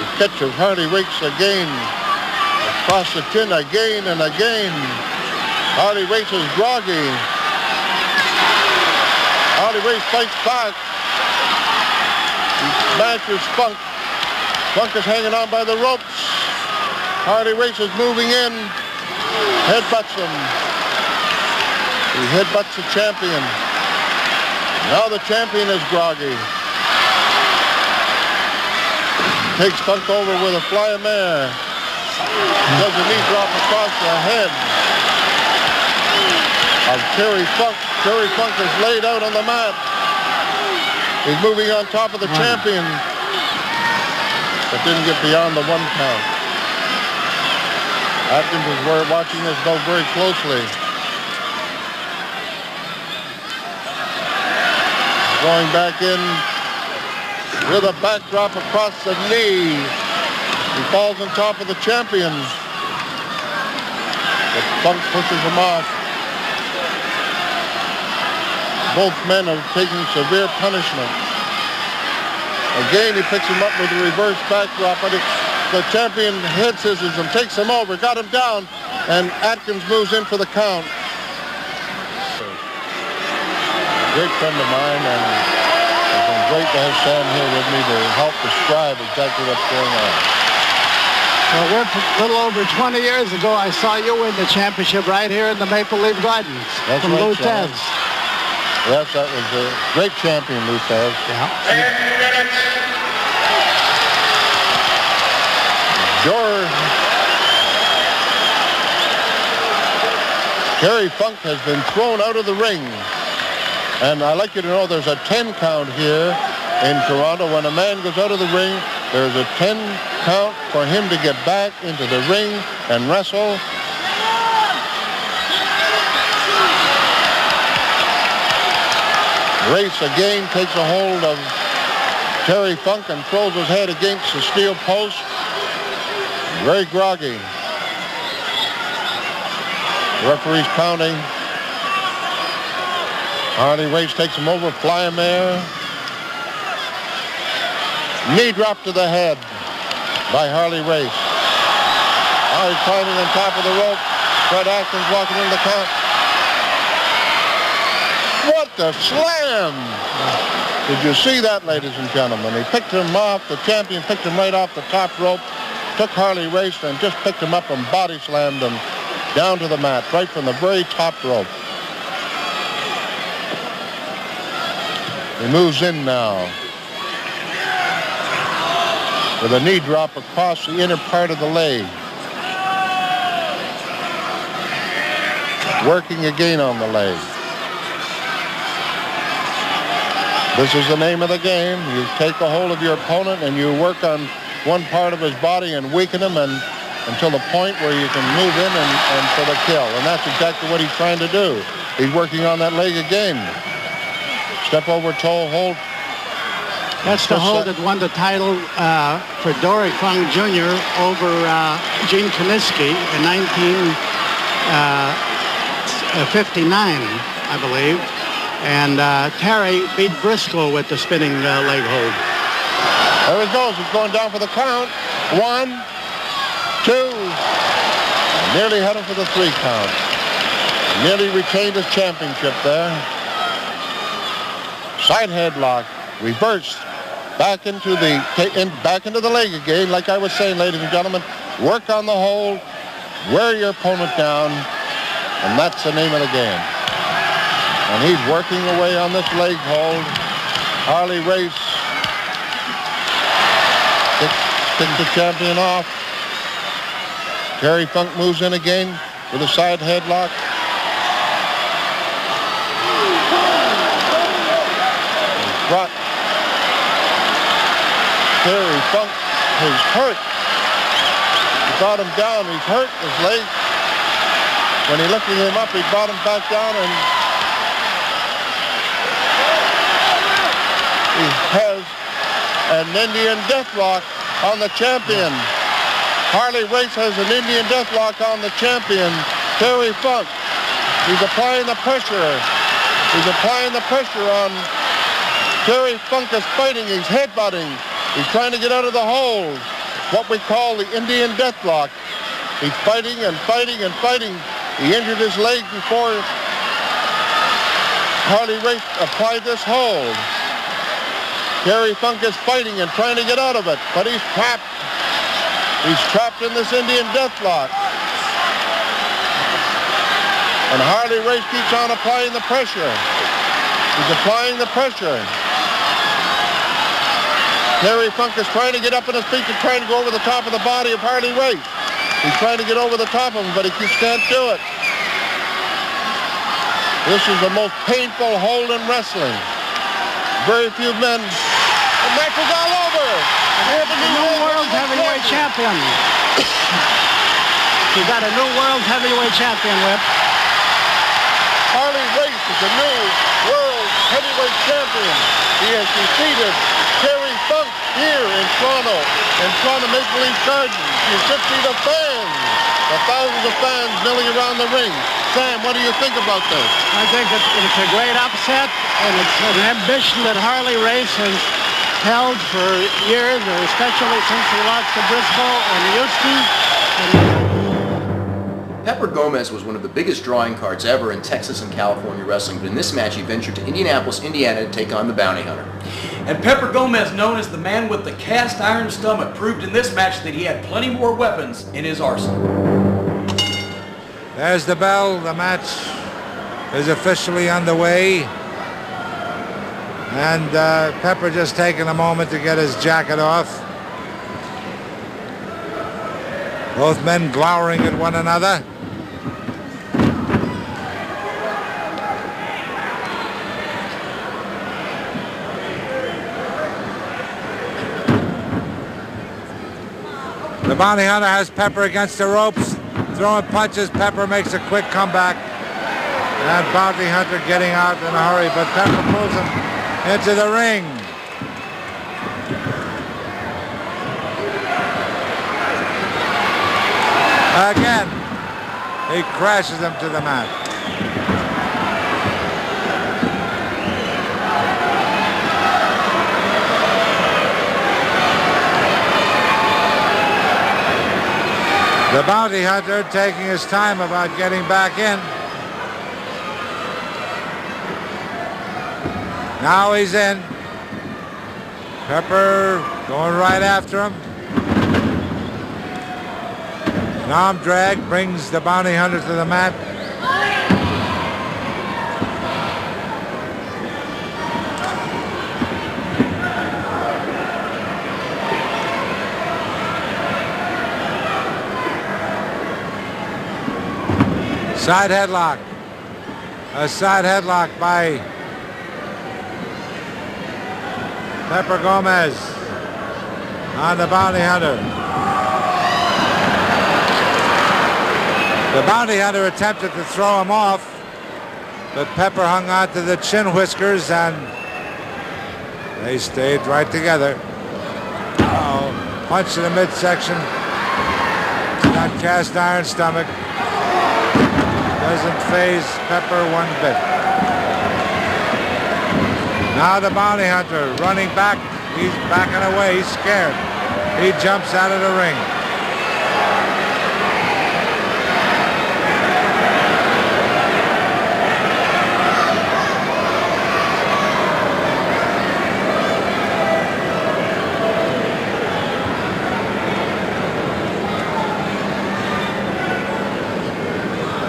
The catch of Harley Rakes again, across the chin again and again. Harley Rakes is groggy. Harley Rakes fights back. He smashes Funk. Funk is hanging on by the ropes. Harley Rakes is moving in. Headbutts him. He headbutts the champion. Now the champion is groggy. Takes Funk over with a fly-a-mare. Does a knee drop across the head of Terry Funk. Terry Funk is laid out on the mat. He's moving on top of the champion, but didn't get beyond the 1 count. Atkins is watching this go very closely. Going back in with a backdrop across the knee. He falls on top of the champion, but Funk pushes him off. Both men are taking severe punishment. Again, he picks him up with a reverse backdrop, but the champion head scissors him, takes him over, got him down, and Atkins moves in for the count. Great friend of mine, and it's been great to have Sam here with me to help describe exactly what's going on. Well, we're a little over 20 years ago, I saw you win the championship right here in the Maple Leaf Gardens. That's from right, Lou Tez. Yes, that was a great champion, Lou Tez. Yeah. Terry Funk has been thrown out of the ring. And I'd like you to know there's a 10 count here in Toronto. When a man goes out of the ring, there's a 10 count for him to get back into the ring and wrestle. Race again takes a hold of Terry Funk and throws his head against the steel post. Very groggy. The referee's counting. Harley Race takes him over, fly-a-mare. Knee drop to the head by Harley Race. Now he's climbing on top of the rope. Fred Atkins walking in the count. What the slam! Did you see that, ladies and gentlemen? He picked him off, the champion picked him right off the top rope, took Harley Race and just picked him up and body slammed him down to the mat, right from the very top rope. He moves in now with a knee drop across the inner part of the leg. Working again on the leg. This is the name of the game. You take a hold of your opponent and you work on one part of his body and weaken him until the point where you can move in and for the kill. And that's exactly what he's trying to do. He's working on that leg again. Step over toe hold. That's the hold that won the title for Dory Funk Jr. over Gene Koniski in 1959, I believe. And Terry beat Briscoe with the spinning leg hold. There he goes. He's going down for the count. 1, 2. Nearly had him for the 3 count. Nearly retained his championship there. Side headlock. Reversed. Back into the leg again. Like I was saying, ladies and gentlemen, work on the hold. Wear your opponent down. And that's the name of the game. And he's working away on this leg hold. Harley Race kicks the champion off. Terry Funk moves in again with a side headlock. He's brought Terry Funk is hurt. He brought him down. He's hurt. His leg When he lifted him up, he brought him back down, and he has an Indian deathlock on the champion. Harley Race has an Indian deathlock on the champion, Terry Funk. He's applying the pressure. He's applying the pressure on Terry Funk is fighting. He's headbutting. He's trying to get out of the hold. What we call the Indian deathlock. He's fighting and fighting and fighting. He injured his leg before Harley Race applied this hold. Terry Funk is fighting and trying to get out of it, but he's trapped. He's trapped in this Indian deathlock. And Harley Race keeps on applying the pressure. He's applying the pressure. Terry Funk is trying to get up on his feet and trying to go over the top of the body of Harley Race. He's trying to get over the top of him, but he just can't do it. This is the most painful hold in wrestling. Very few men. The match is all over. We have a new world heavyweight champion. We got a new world heavyweight champion, Whip. Harley Race is the new world heavyweight champion. He has defeated Terry Funk here in Toronto Maple Leaf Gardens. You should see the fans, the thousands of fans milling around the ring. Sam, what do you think about this? I think it's a great upset, and it's an ambition that Harley Race has held for years, especially since he lost to Briscoe and Houston. Pepper Gomez was one of the biggest drawing cards ever in Texas and California wrestling, but in this match he ventured to Indianapolis, Indiana to take on the Bounty Hunter. And Pepper Gomez, known as the man with the cast iron stomach, proved in this match that he had plenty more weapons in his arsenal. There's the bell. The match is officially underway. And Pepper just taking a moment to get his jacket off. Both men glowering at one another. The Bounty Hunter has Pepper against the ropes, throwing punches. Pepper makes a quick comeback. And Bounty Hunter getting out in a hurry, but Pepper pulls him into the ring. Again, he crashes him to the mat. The Bounty Hunter taking his time about getting back in. Now he's in. Pepper going right after him. An arm drag brings the Bounty Hunter to the mat. Side headlock. A side headlock by Pepper Gomez on the Bounty Hunter. The Bounty Hunter attempted to throw him off, but Pepper hung on to the chin whiskers and they stayed right together. Uh-oh. Punch in the midsection. Got cast iron stomach. Doesn't faze Pepper one bit. Now the Bounty Hunter running back. He's backing away. He's scared. He jumps out of the ring.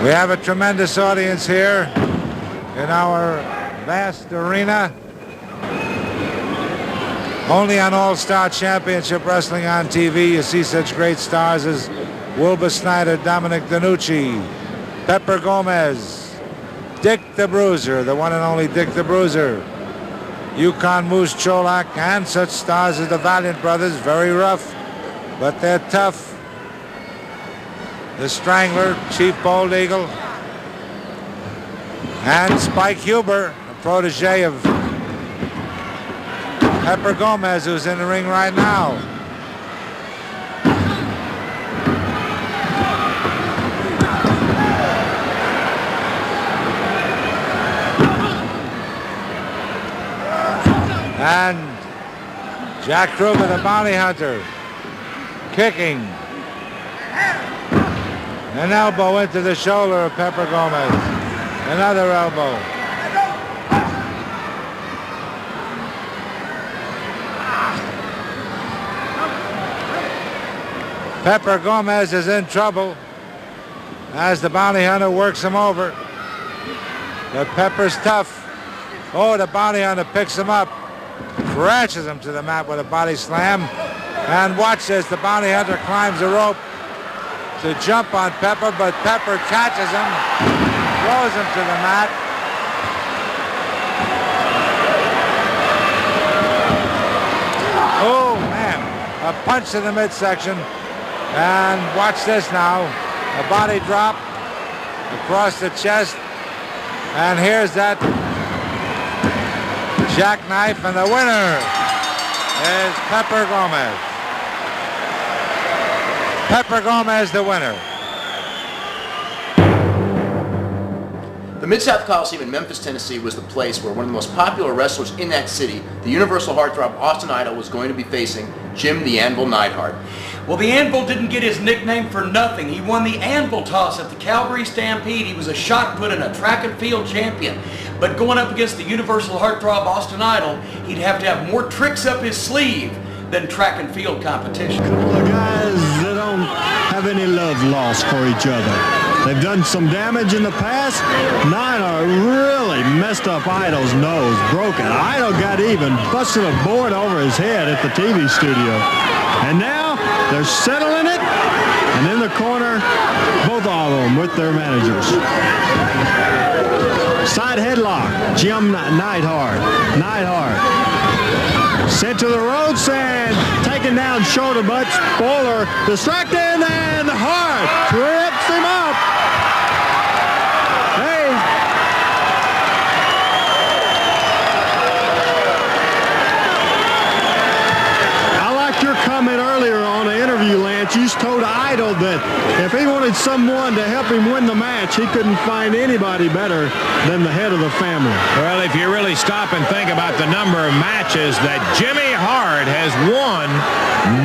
We have a tremendous audience here in our vast arena. Only on All-Star Championship Wrestling on TV you see such great stars as Wilbur Snyder, Dominic DeNucci, Pepper Gomez, Dick the Bruiser, the one and only Dick the Bruiser, Yukon Moose Cholak, and such stars as the Valiant Brothers, very rough, but they're tough. The Strangler, Chief Bold Eagle, And Spike Huber, a protege of Pepper Gomez, who's in the ring right now. And Jack Kruger, the bounty hunter, kicking. An elbow into the shoulder of Pepper Gomez. Another elbow. Pepper Gomez is in trouble as the bounty hunter works him over. But Pepper's tough. Oh, the bounty hunter picks him up, crashes him to the mat with a body slam. And watch this, the bounty hunter climbs the rope to jump on Pepper, but Pepper catches him, throws him to the mat. Oh, man, a punch in the midsection. And watch this now, a body drop across the chest. And here's that jackknife, and the winner is Pepper Gomez. Pepper Gomez, the winner. The Mid-South Coliseum in Memphis, Tennessee was the place where one of the most popular wrestlers in that city, the Universal Heartthrob Austin Idol, was going to be facing Jim the Anvil Neidhart. Well, the Anvil didn't get his nickname for nothing. He won the Anvil toss at the Calgary Stampede. He was a shot put and a track and field champion. But going up against the Universal Heartthrob Austin Idol, he'd have to have more tricks up his sleeve than track and field competition. A couple of guys that don't have any love lost for each other. They've done some damage in the past. Neidhart really messed up Idol's nose, broke it. Idol got even, busted a board over his head at the TV studio. And now they're settling it, and in the corner, both of them with their managers. Side headlock, Jim Neidhart. Sent to the ropes and taken down shoulder butt. Spoiler distracted, and Hart trips him up. Hey. I liked your comment earlier on the interview, Lance. You told Idol that if he wanted someone to help him win the match, he couldn't find anybody better than the head of the family. Well, if you really stop and think about the number of matches that Jimmy Hart has won,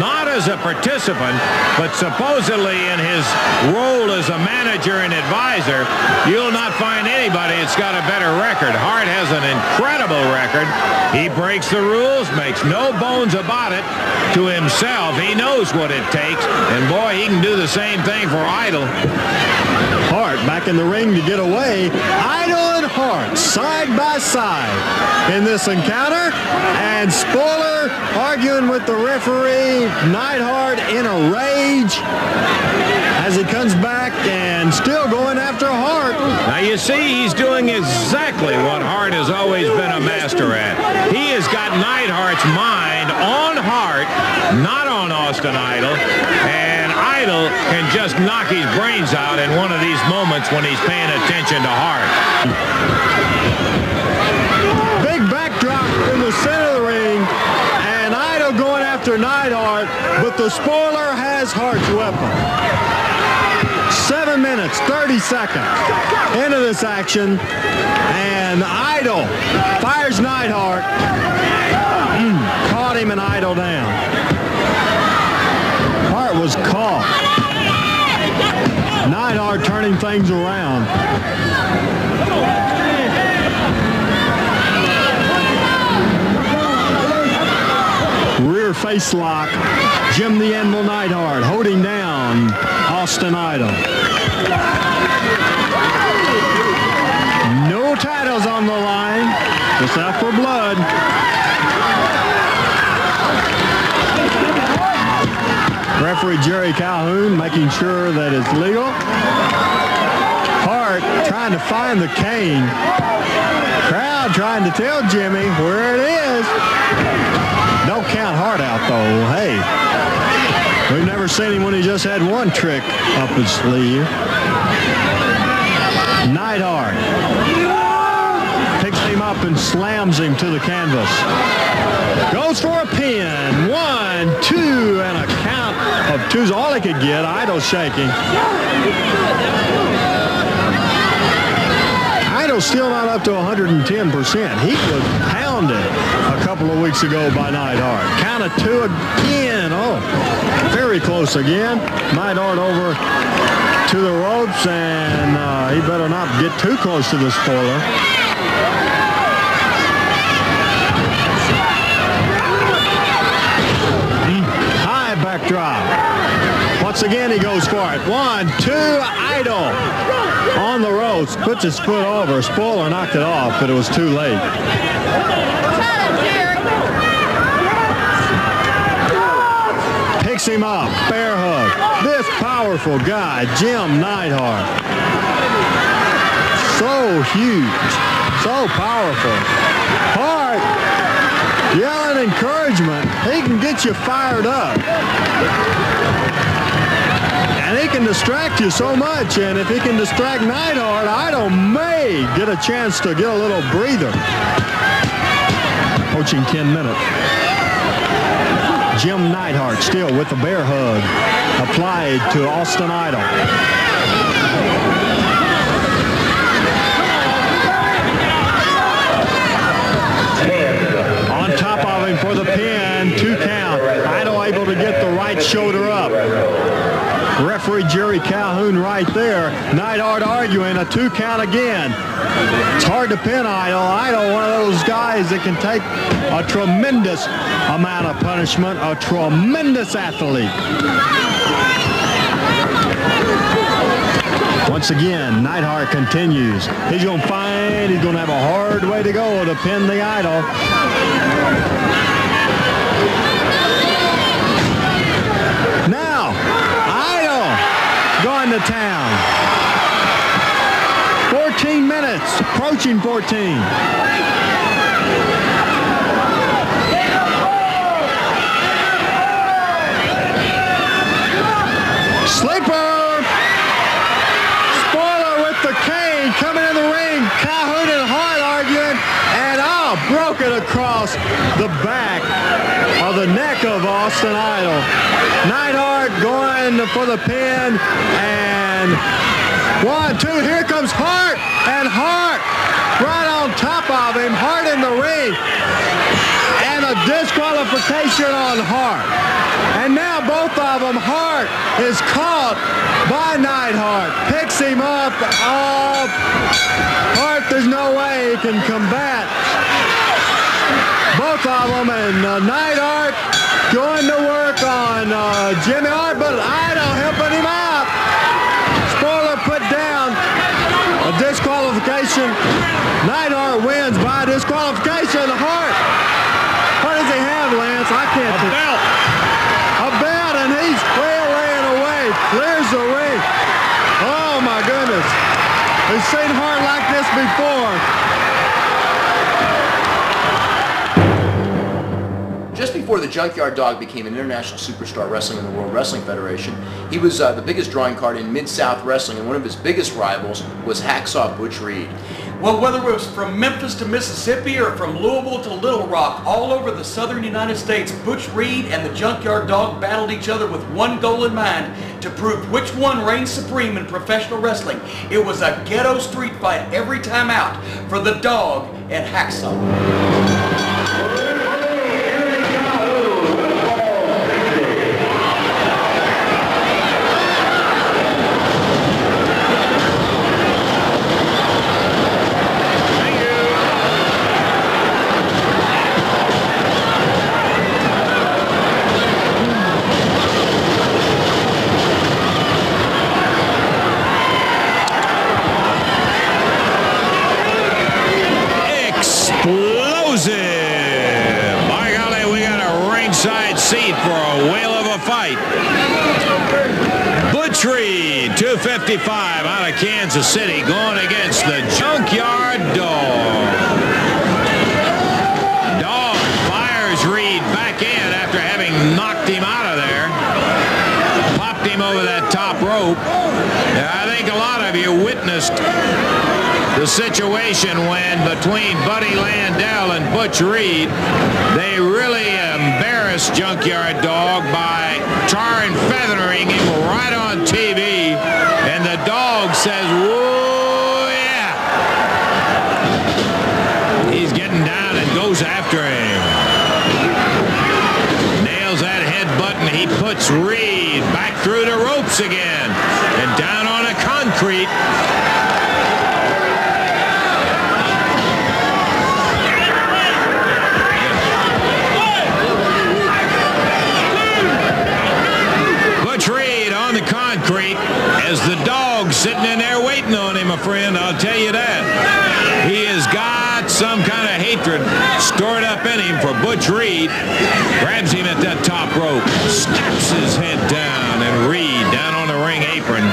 not as a participant, but supposedly in his role as a manager and advisor, you'll not find anybody that's got a better record. Hart has an incredible record. He breaks the rules, makes no bones about it to himself. He knows what it takes, and boy, he can do the same thing for Idol. Hart back in the ring to get away. Idol and Hart side by side in this encounter, and Spoiler arguing with the referee. Neidhart in a rage as he comes back and still going after Hart. Now you see, he's doing exactly what Hart has always been a master at. He has got Neidhart's mind on Hart, not on Austin Idol, and Idol can just knock his brains out in one of these moments when he's paying attention to Hart. Big backdrop in the center of the ring, and Idol going after Neidhart, but the Spoiler has Hart's weapon. 7 minutes, 30 seconds into this action, and Idol fires Neidhart. Caught him and Idol down. Hart was caught. Neidhart turning things around. Rear face lock. Jim the Anvil Neidhart holding down Austin Idol. No titles on the line. Just out for blood. Referee Jerry Calhoun making sure that it's legal. Hart trying to find the cane. Crowd trying to tell Jimmy where it is. Don't count Hart out though. Hey, we've never seen him when he just had one trick up his sleeve. Neidhart up and slams him to the canvas. Goes for a pin. 1, 2, and a count of 2's all he could get. Idol shaking. Idol still not up to 110%. He was pounded a couple of weeks ago by Neidhart. Count of 2 again. Oh, very close again. Neidhart over to the ropes, and he better not get too close to the spoiler. High backdrop. Once again, he goes for it. 1, 2, Idol on the ropes. Puts his foot over. Spoiler knocked it off, but it was too late. Picks him up. Bear hug. This powerful guy, Jim Neidhart. So huge. So powerful. Hart yelling encouragement. He can get you fired up. And he can distract you so much. And if he can distract Neidhart, Idol may get a chance to get a little breather. Approaching 10 minutes. Jim Neidhart still with the bear hug applied to Austin Idol. On top of him for the pin, 2 count. Idol able to get the right shoulder up. Referee Jerry Calhoun right there. Neidhart arguing, a 2 count again. It's hard to pin Idol. Idol, one of those guys that can take a tremendous amount of punishment, a tremendous athlete. Once again, Neidhart continues. He's going to find, he's going to have a hard way to go to pin the Idol. Now, going to town. 14 minutes, approaching 14. Sleeper. Spoiler with the cane coming in the ring. Calhoun and Hart arguing, and broke it across the back of the neck of Austin Idol. Neidhart going for the pin, and 1, 2, here comes Hart, and Hart right on top of him. Hart in the ring, and a disqualification on Hart. And now both of them, Hart is caught by Neidhart, picks him up. Oh, Hart, there's no way he can combat both of them, and Neidhart going to work on Jimmy Hart, but Idol helping him out. Spoiler put down, a disqualification. Neidhart wins by disqualification. Hart, what does he have, Lance? I can't tell. A belt, and he's laying away. Clears the ring. Oh my goodness. We've seen Hart like this before. Just before the Junkyard Dog became an international superstar wrestling in the World Wrestling Federation, he was the biggest drawing card in Mid-South Wrestling, and one of his biggest rivals was Hacksaw Butch Reed. Well, whether it was from Memphis to Mississippi or from Louisville to Little Rock, all over the southern United States, Butch Reed and the Junkyard Dog battled each other with one goal in mind, to prove which one reigned supreme in professional wrestling. It was a ghetto street fight every time out for the Dog and Hacksaw. By golly, we got a ringside seat for a whale of a fight. Butch Reed, 255 out of Kansas City, going against the Junkyard Dog. Dog fires Reed back in after having knocked him out of there. Popped him over that top rope. I think a lot of you witnessed the situation when between Buddy Landell and Butch Reed, they really embarrassed Junkyard Dog by tar and feathering him right on TV, and the dog says, whoa, yeah. He's getting down and goes after him. Nails that headbutt, and he puts Reed back through the ropes again and down on the concrete. Butch Reed on the concrete as the dog sitting in there waiting on him, my friend, I'll tell you that. He has got some kind of hatred stored up in him for Butch Reed. Grabs him at that top rope, snaps his head down, and Reed down on the ring apron.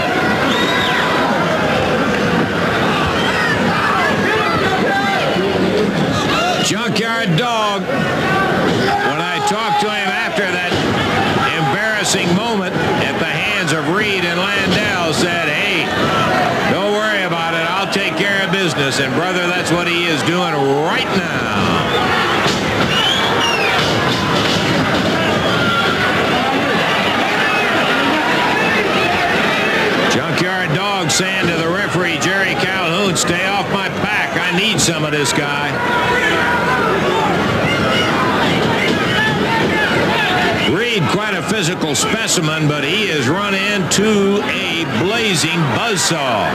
Junkyard Dog, when I talked to him after that embarrassing moment at the hands of Reed and Landell, said, hey, don't worry about it. I'll take care of business. And, brother, that's what he is doing right now. Junkyard Dog saying to the referee, Jerry Calhoun, stay off my back. I need some of this guy. Reed, quite a physical specimen, but he has run into a blazing buzzsaw.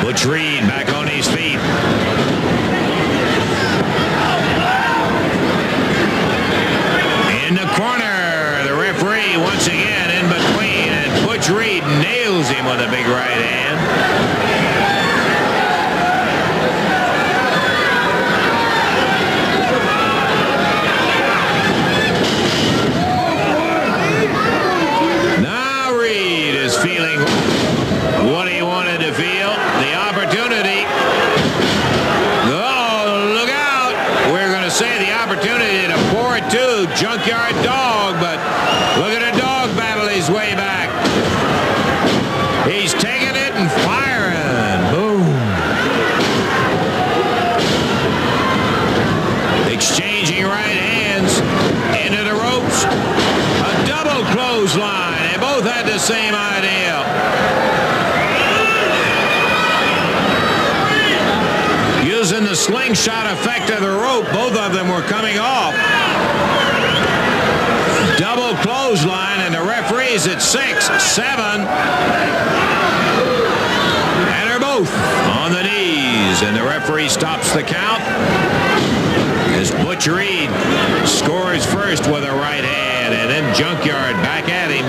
Butch Reed back on his feet. In the corner, the referee once again in between, and Butch Reed nails him with a big right hand. Now Reed is feeling what he wanted to feel. The opportunity. Oh, look out. We're going to say the opportunity to pour it to Junkyard Dog, but look at the dog battle his way back. He's taking it and firing. Boom. Exchanging right hands into the ropes. A double clothesline. They both had the same idea. Using the slingshot effect of the rope, both of them were coming off. Double clothesline, and the referee's at 6, 7. And they're both on the knees, and the referee stops the count as Butch Reed scores first with a right hand, and then Junkyard back at him.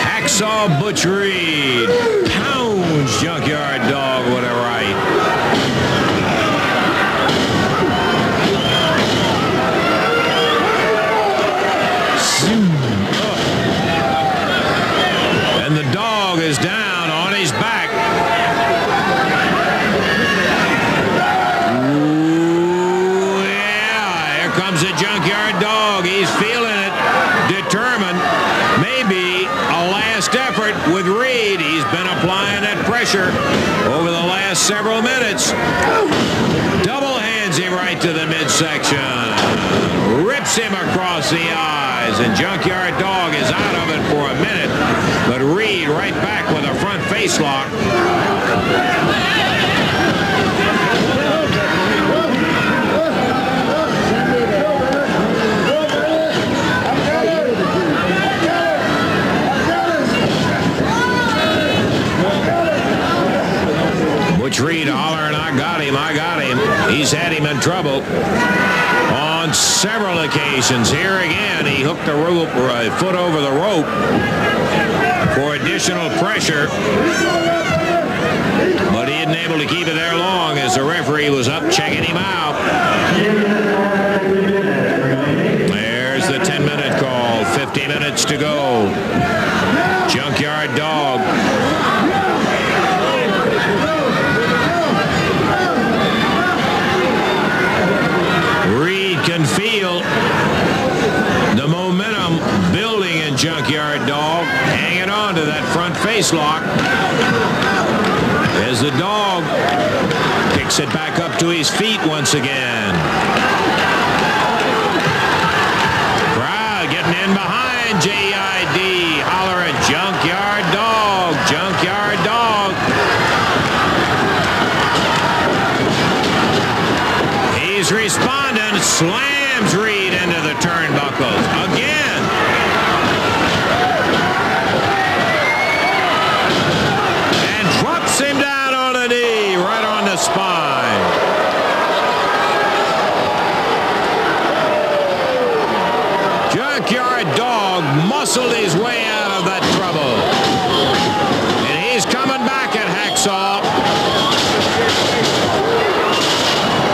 Hacksaw Butch Reed pounds Junkyard Dog with a right. And the dog is down on his back. Ooh, yeah, here comes the Junkyard Dog. He's feeling it, determined. Maybe a last effort with Reed. He's been applying that pressure over the last several minutes. Double hands him right to the midsection. Rips him across the eyes, and Junkyard Dog is out of it for a minute. But Reed right back with a front face lock. Butch Reed hollering, I got him, I got him. He's had him in trouble on several occasions. Here again, he hooked the rope, foot over the rope for additional pressure. But he isn't able to keep it there long as the referee was up checking him out. There's the 10-minute call. 50 minutes to go. Junkyard Dog. Reed can feel the momentum building in Junkyard Dog, hanging on to that front face lock as the Dog picks it back up to his feet once again. Crowd getting in behind JID, hollering, Junkyard Dog, Junkyard Dog. He's responding, slams Reed into the turnbuckles again. And drops him down on a knee, right on the spine. Junkyard Dog muscled his way out of that trouble. And he's coming back at Hacksaw.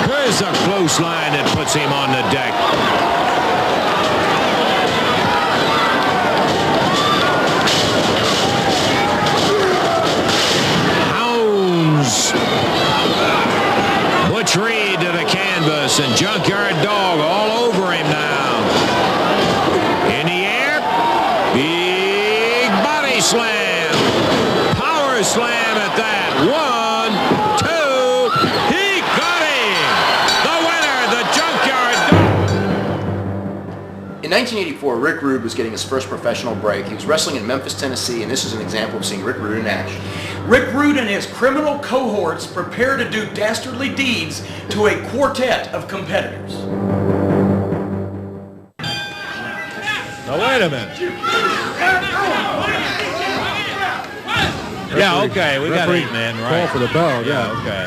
Here's a close line that puts him on the deck. Hounds. Butch Reed to the canvas, and Junkyard Dog all over him now. In the air, big body slam. Power slam at that. 1, 2, he got him. The winner, the Junkyard Dog. In 1984, Rick Rude was getting his first professional break. He was wrestling in Memphis, Tennessee, and this is an example of seeing Rick Rude in action. Rick Rude and his criminal cohorts prepare to do dastardly deeds to a quartet of competitors. Now, wait a minute. Yeah, okay, we got 8 men, right? Call for the bell, Yeah, okay.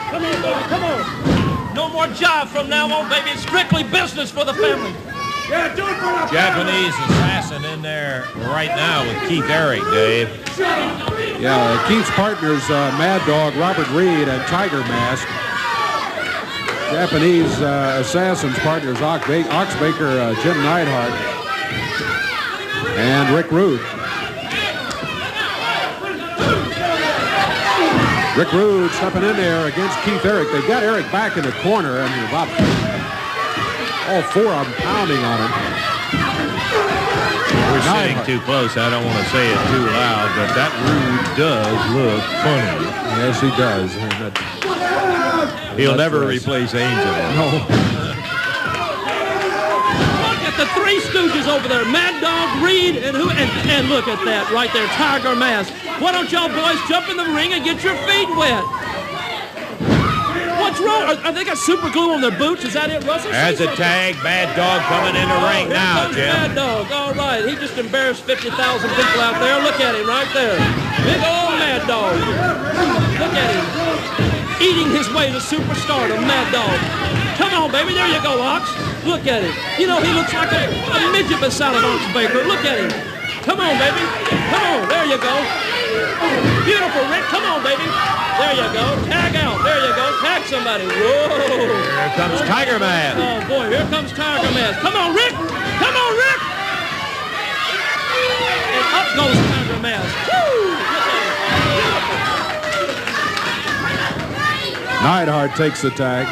Come on, baby, come on. No more jive from now on, baby. It's strictly business for the family. Yeah, do it for the Japanese assassin in there right now with Keith Eric, Dave. Yeah, Keith's partners, Mad Dog, Robert Reed, and Tiger Mask. Japanese assassins partners, Ox Baker, Jim Neidhart, and Rick Rude. Rick Rude stepping in there against Keith Eric. They've got Eric back in the corner, and about all 4 of them pounding on him. We're sitting too close. I don't want to say it too loud, but that Rude does look funny. Yes, he does. He'll never replace Angel. No. Look at the 3 Stooges over there. Mad Dog, Reed, and who? And look at that right there, Tiger Mask. Why don't y'all boys jump in the ring and get your feet wet? What's wrong? Are they got super glue on their boots? Is that it, Russell? As a tag, Mad Dog coming in the ring now, Jim. Mad Dog, all right. He just embarrassed 50,000 people out there. Look at him right there. Big old Mad Dog. Look at him. Eating his way to superstardom, Mad Dog. Come on, baby. There you go, Ox. Look at him. You know, he looks like a midget beside an Ox Baker. Look at him. Come on, baby. Come on. There you go. Beautiful, Rick. Come on, baby. There you go. Tag out. There you go. Tag somebody. Whoa. Here comes Tiger Mask. Oh, boy. Here comes Tiger Mask. Come on, Rick. Come on, Rick. And up goes Tiger Mask. Woo. Neidhart takes the tag.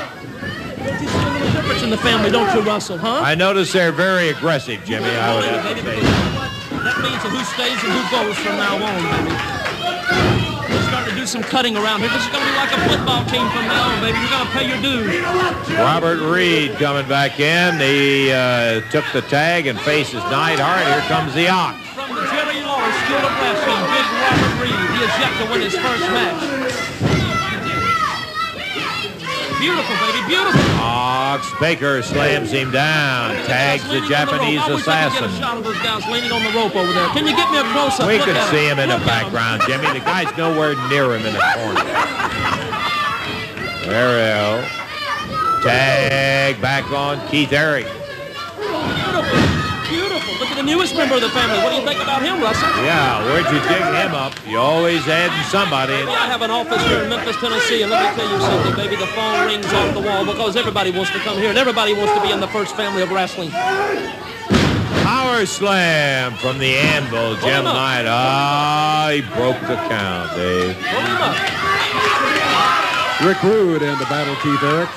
You see a little difference in the family, don't you, Russell, huh? I notice they're very aggressive, Jimmy. I would have to say. That means who stays and who goes from now on, baby. We're starting to do some cutting around here. This is going to be like a football team from now on, baby. You're going to pay your dues. Robert Reed coming back in. He took the tag and faces Neidhart. Here comes the Ox. From the Jerry Lawler School of Wrestling, Big Robert Reed. He has yet to win his first match. Beautiful, baby, beautiful. Ox Baker slams him down, tags the Japanese assassin. Get a shot of those guys leaning on the rope over there. Can you get me a close-up? We can see him in the background, Jimmy. The guy's nowhere near him in the corner. Ariel. Tag back on Keith Eric. Beautiful, beautiful. Look at the newest member of the family. What do you think about him, Russell? Yeah, where'd you dig him up? You always adding somebody. Maybe I have an office here in Memphis, Tennessee, and let me tell you something, baby, the phone rings off the wall because everybody wants to come here and everybody wants to be in the first family of wrestling. Power slam from the anvil, Jim Knight. Ah, he broke the count, Dave. Rick Rude in the battle, Keith Eric.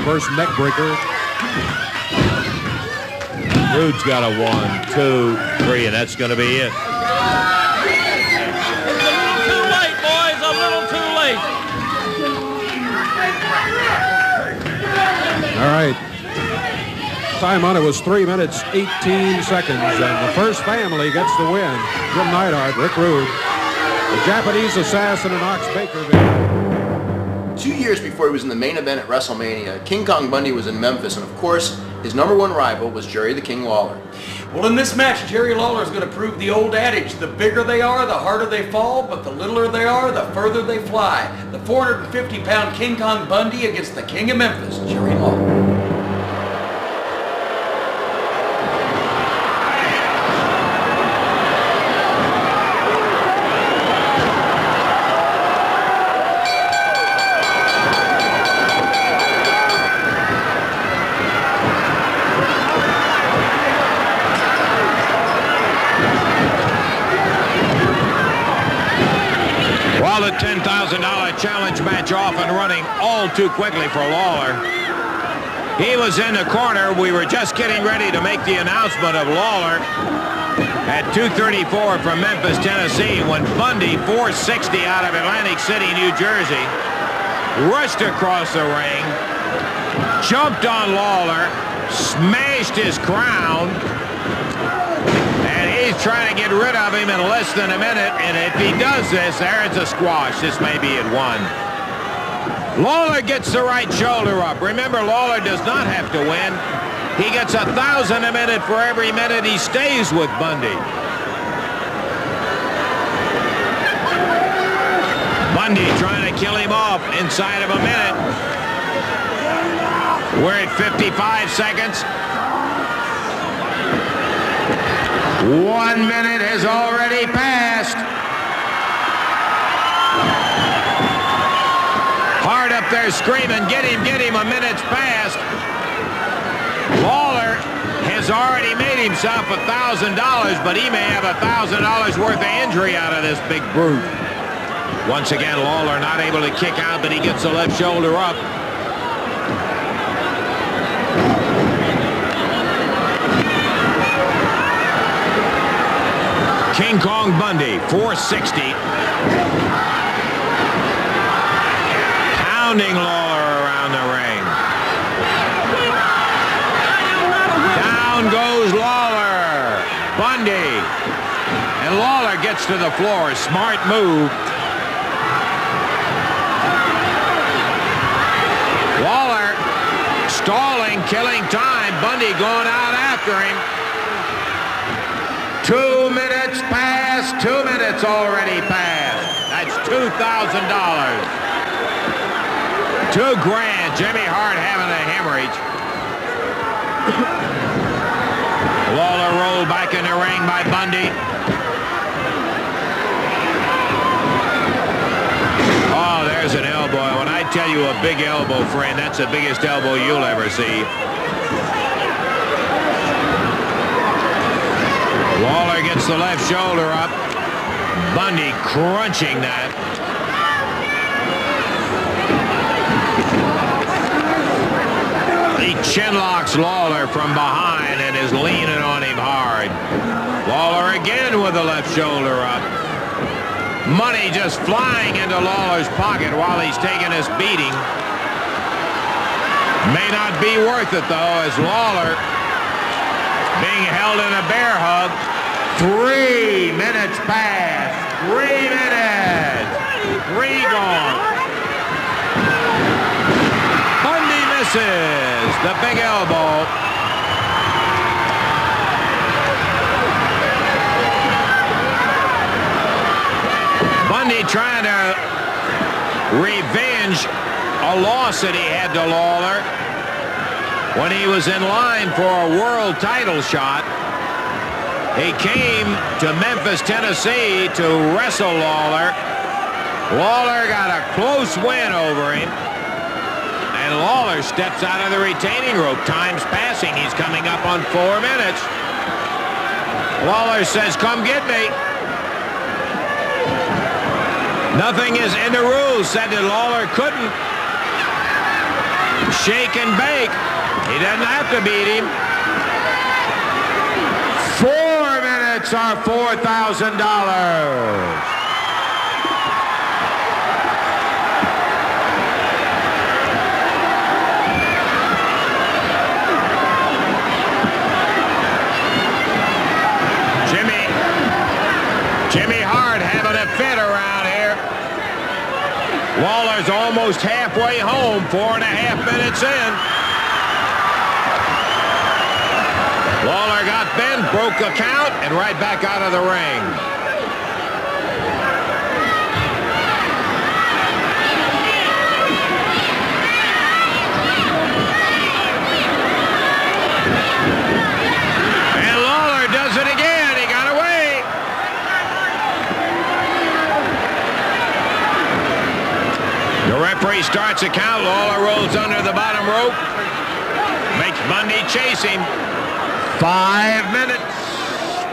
First neck breaker. Rude's got a 1, 2, 3, and that's going to be it. It's a little too late, boys. A little too late. All right. Time on it was 3 minutes, 18 seconds, and the first family gets the win. Jim Neidhart, Rick Rude, the Japanese assassin, and Ox Baker. 2 years before he was in the main event at WrestleMania, King Kong Bundy was in Memphis, and of course, his #1 rival was Jerry the King Lawler. Well, in this match, Jerry Lawler is going to prove the old adage, the bigger they are, the harder they fall, but the littler they are, the further they fly. The 450-pound King Kong Bundy against the King of Memphis, Jerry Lawler. Well, the $10,000 challenge match off and running all too quickly for Lawler. He was in the corner. We were just getting ready to make the announcement of Lawler at 2:34 from Memphis, Tennessee, when Bundy, 460 out of Atlantic City, New Jersey, rushed across the ring, jumped on Lawler, smashed his crown, and he's trying to get rid of him in less than a minute, and if he does this, there's a squash. This may be at 1. Lawler gets the right shoulder up. Remember, Lawler does not have to win. He gets 1,000 a minute for every minute he stays with Bundy. Bundy trying to kill him off inside of a minute. We're at 55 seconds. 1 minute has already passed. Hard up there screaming, get him, a minute's passed. Lawler has already made himself $1,000, but he may have $1,000 worth of injury out of this big brute. Once again, Lawler not able to kick out, but he gets the left shoulder up. King Kong Bundy, 460. Pounding Lawler around the ring. Down goes Lawler. Bundy. And Lawler gets to the floor. Smart move. Lawler stalling, killing time. Bundy going out after him. 2 minutes past. 2 minutes already passed. That's $2,000. $2,000. Jimmy Hart having a hemorrhage. Lawler rolled back in the ring by Bundy. Oh, there's an elbow. When I tell you a big elbow, friend, that's the biggest elbow you'll ever see. Lawler gets the left shoulder up. Bundy crunching that. He chinlocks Lawler from behind and is leaning on him hard. Lawler again with the left shoulder up. Money just flying into Lawler's pocket while he's taking this beating. May not be worth it, though, as Lawler being held in a bear hug. 3 minutes past. 3 minutes. 3 gone. Bundy misses the big elbow. Bundy trying to revenge a loss that he had to Lawler when he was in line for a world title shot. He came to Memphis, Tennessee to wrestle Lawler. Lawler got a close win over him. And Lawler steps out of the retaining rope. Time's passing. He's coming up on 4 minutes. Lawler says, "Come get me." Nothing is in the rules said that Lawler couldn't shake and bake. He doesn't have to beat him. 4 minutes are $4,000. Jimmy Hart having a fit around here. Lawler's almost halfway home, 4.5 minutes in. Lawler got bent, broke a count, and right back out of the ring. And Lawler does it again. He got away. The referee starts a count. Lawler rolls under the bottom rope. Makes Bundy chase him. 5 minutes.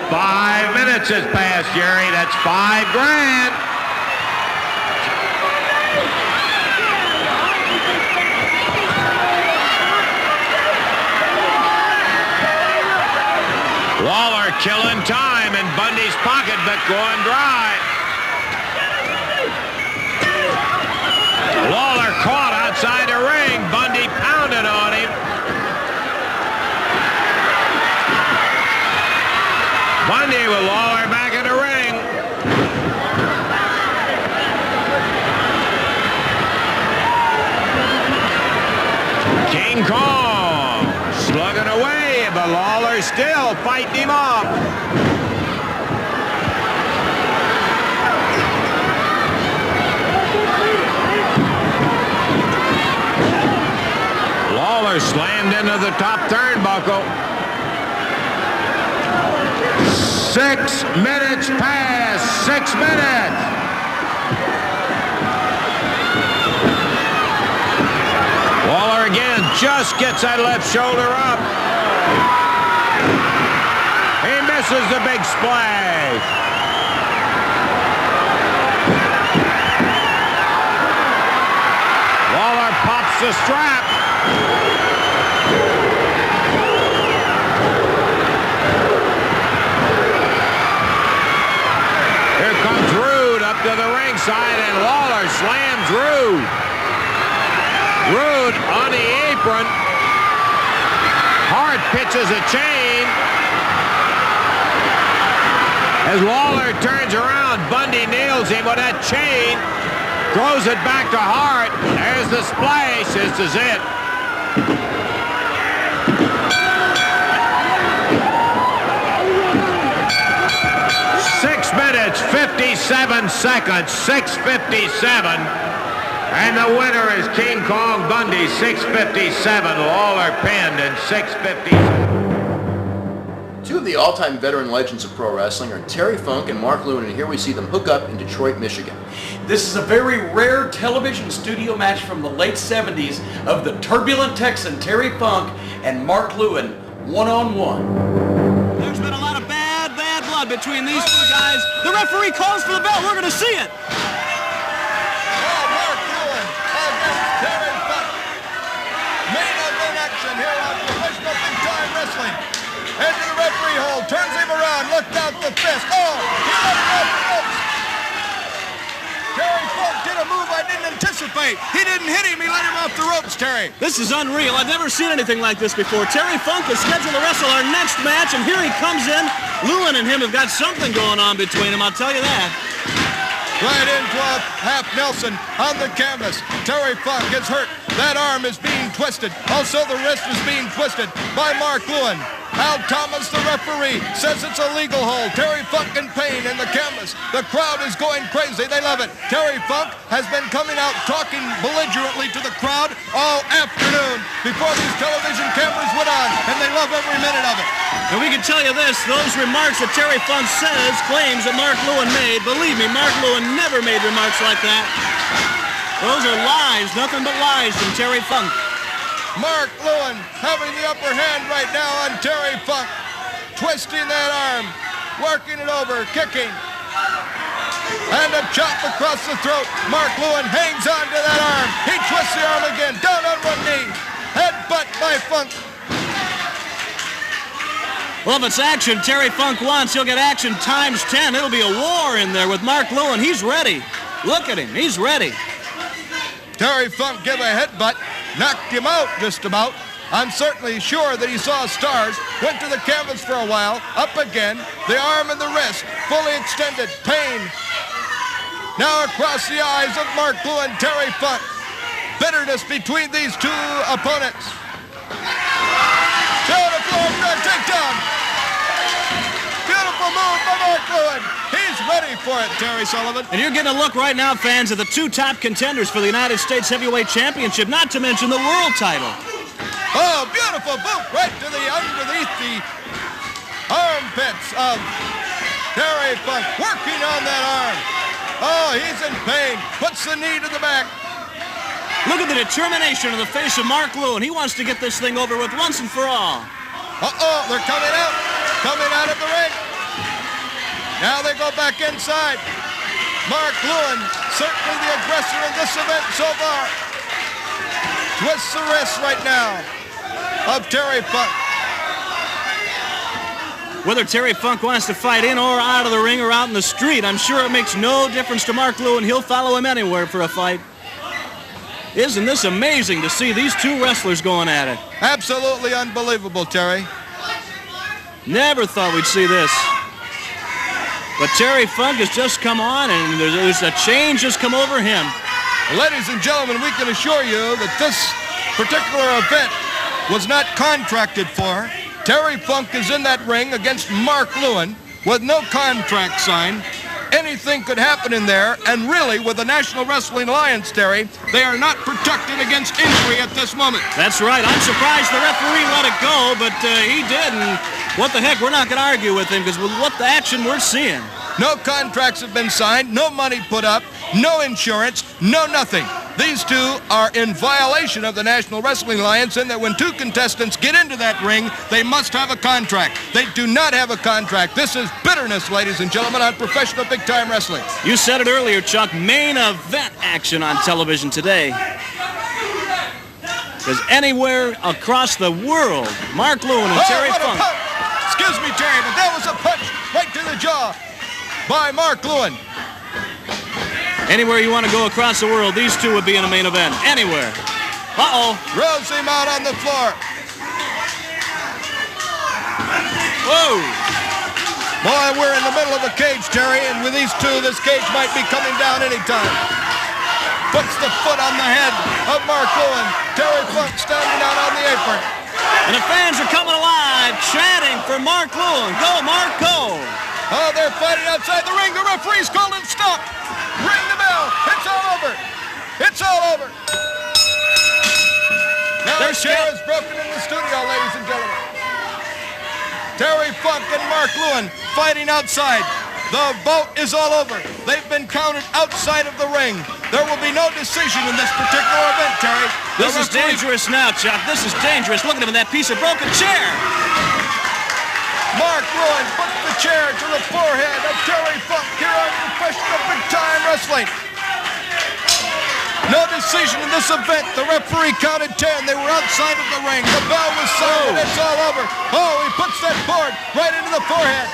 5 minutes has passed, Jerry. That's $5,000. Lawler killing time in Bundy's pocketbook going dry. Lawler caught outside the ring. Bundy pounded on him. Bundy with Lawler back in the ring. King Kong slugging away, but Lawler still fighting him off. Lawler slammed into the top turnbuckle. 6 minutes past. 6 minutes. Lawler again just gets that left shoulder up. He misses the big splash. Lawler pops the strap. Here comes Rude up to the ringside, and Lawler slams Rude. Rude on the apron. Hart pitches a chain. As Lawler turns around, Bundy nails him with that chain. Throws it back to Hart. There's the splash. This is it. Minutes, 57 seconds, 6:57. And the winner is King Kong Bundy, 6:57. Lawler pinned in 6:57. Two of the all-time veteran legends of pro wrestling are Terry Funk and Mark Lewin, and here we see them hook up in Detroit, Michigan. This is a very rare television studio match from the late 70s of the turbulent Texan Terry Funk and Mark Lewin, one-on-one. There's been a lot of bad blood between these two guys. The referee calls for the bell. We're going to see it. Mark Lewin against Terry Funk. Main event action here on professional big-time wrestling. Into the referee hole, turns him around, looked out the fist. Oh, he let him off the ropes. Terry Funk did a move I didn't anticipate. He didn't hit him, he let him off the ropes, Terry. This is unreal. I've never seen anything like this before. Terry Funk is scheduled to wrestle our next match, and here he comes in. Lewin and him have got something going on between them, I'll tell you that. Right into a half Nelson on the canvas. Terry Funk gets hurt. That arm is being twisted. Also, the wrist is being twisted by Mark Lewin. Al Thomas, the referee, says it's a legal hold. Terry Funk in pain in the canvas. The crowd is going crazy. They love it. Terry Funk has been coming out talking belligerently to the crowd all afternoon before these television cameras went on, and they love every minute of it. And we can tell you this, those remarks that Terry Funk claims that Mark Lewin made, believe me, Mark Lewin never made remarks like that. Those are lies, nothing but lies from Terry Funk. Mark Lewin having the upper hand right now on Terry Funk. Twisting that arm, working it over, kicking. And a chop across the throat. Mark Lewin hangs on to that arm. He twists the arm again, down on one knee. Headbutt by Funk. Well, if it's action Terry Funk wants, he'll get action times 10. It'll be a war in there with Mark Lewin. He's ready. Look at him. He's ready. Terry Funk gave a headbutt, knocked him out just about. I'm certainly sure that he saw stars, went to the canvas for a while, up again, the arm and the wrist, fully extended, pain. Now across the eyes of Mark Lewin, Terry Funk. Bitterness between these two opponents. Beautiful takedown. Beautiful move by Mark Lewin. He's ready for it, Terry Sullivan. And you're getting a look right now, fans, at the two top contenders for the United States Heavyweight Championship, not to mention the world title. Oh, beautiful boot right to the underneath the armpits of Terry Funk. Working on that arm. Oh, he's in pain. Puts the knee to the back. Look at the determination on the face of Mark Lewin. He wants to get this thing over with once and for all. Uh-oh, they're coming out. Coming out of the ring. Now they go back inside. Mark Lewin, certainly the aggressor in this event so far. Twists the wrist right now of Terry Funk. Whether Terry Funk wants to fight in or out of the ring or out in the street, I'm sure it makes no difference to Mark Lewin. He'll follow him anywhere for a fight. Isn't this amazing to see these two wrestlers going at it? Absolutely unbelievable, Terry. Never thought we'd see this. But Terry Funk has just come on, and there's a change just come over him. Ladies and gentlemen, we can assure you that this particular event was not contracted for. Terry Funk is in that ring against Mark Lewin with no contract signed. Anything could happen in there, and really, with the National Wrestling Alliance, Terry, they are not protected against injury at this moment. That's right. I'm surprised the referee let it go, but he did, and what the heck, we're not going to argue with him, because with what the action we're seeing. No contracts have been signed, no money put up, no insurance, no nothing. These two are in violation of the National Wrestling Alliance in that when two contestants get into that ring, they must have a contract. They do not have a contract. This is bitterness, ladies and gentlemen, on professional big-time wrestling. You said it earlier, Chuck, main event action on television today. Because anywhere across the world, Mark Lewin and Terry Funk. Excuse me, Terry, but that was a punch right to the jaw by Mark Lewin. Anywhere you want to go across the world, these two would be in a main event. Anywhere. Uh-oh. Rolls him out on the floor. Whoa. Boy, we're in the middle of a cage, Terry, and with these two, this cage might be coming down anytime. Puts the foot on the head of Mark Lewin. Terry Funk standing out on the apron. And the fans are coming alive, chanting for Mark Lewin. Go, Mark, go. Oh, they're fighting outside the ring. The referee's calling stop. Ring the bell. It's all over. It's all over. Now the chair is broken in the studio, ladies and gentlemen. Terry Funk and Mark Lewin fighting outside. The vote is all over. They've been counted outside of the ring. There will be no decision in this particular event, Terry. This is dangerous now, Chuck. This is dangerous. Look at him in that piece of broken chair. Mark Lewin puts the chair to the forehead of Terry Funk here on professional big-time wrestling. No decision in this event. The referee counted 10. They were outside of the ring. The bell was sounded. It's all over. Oh, he puts that board right into the forehead.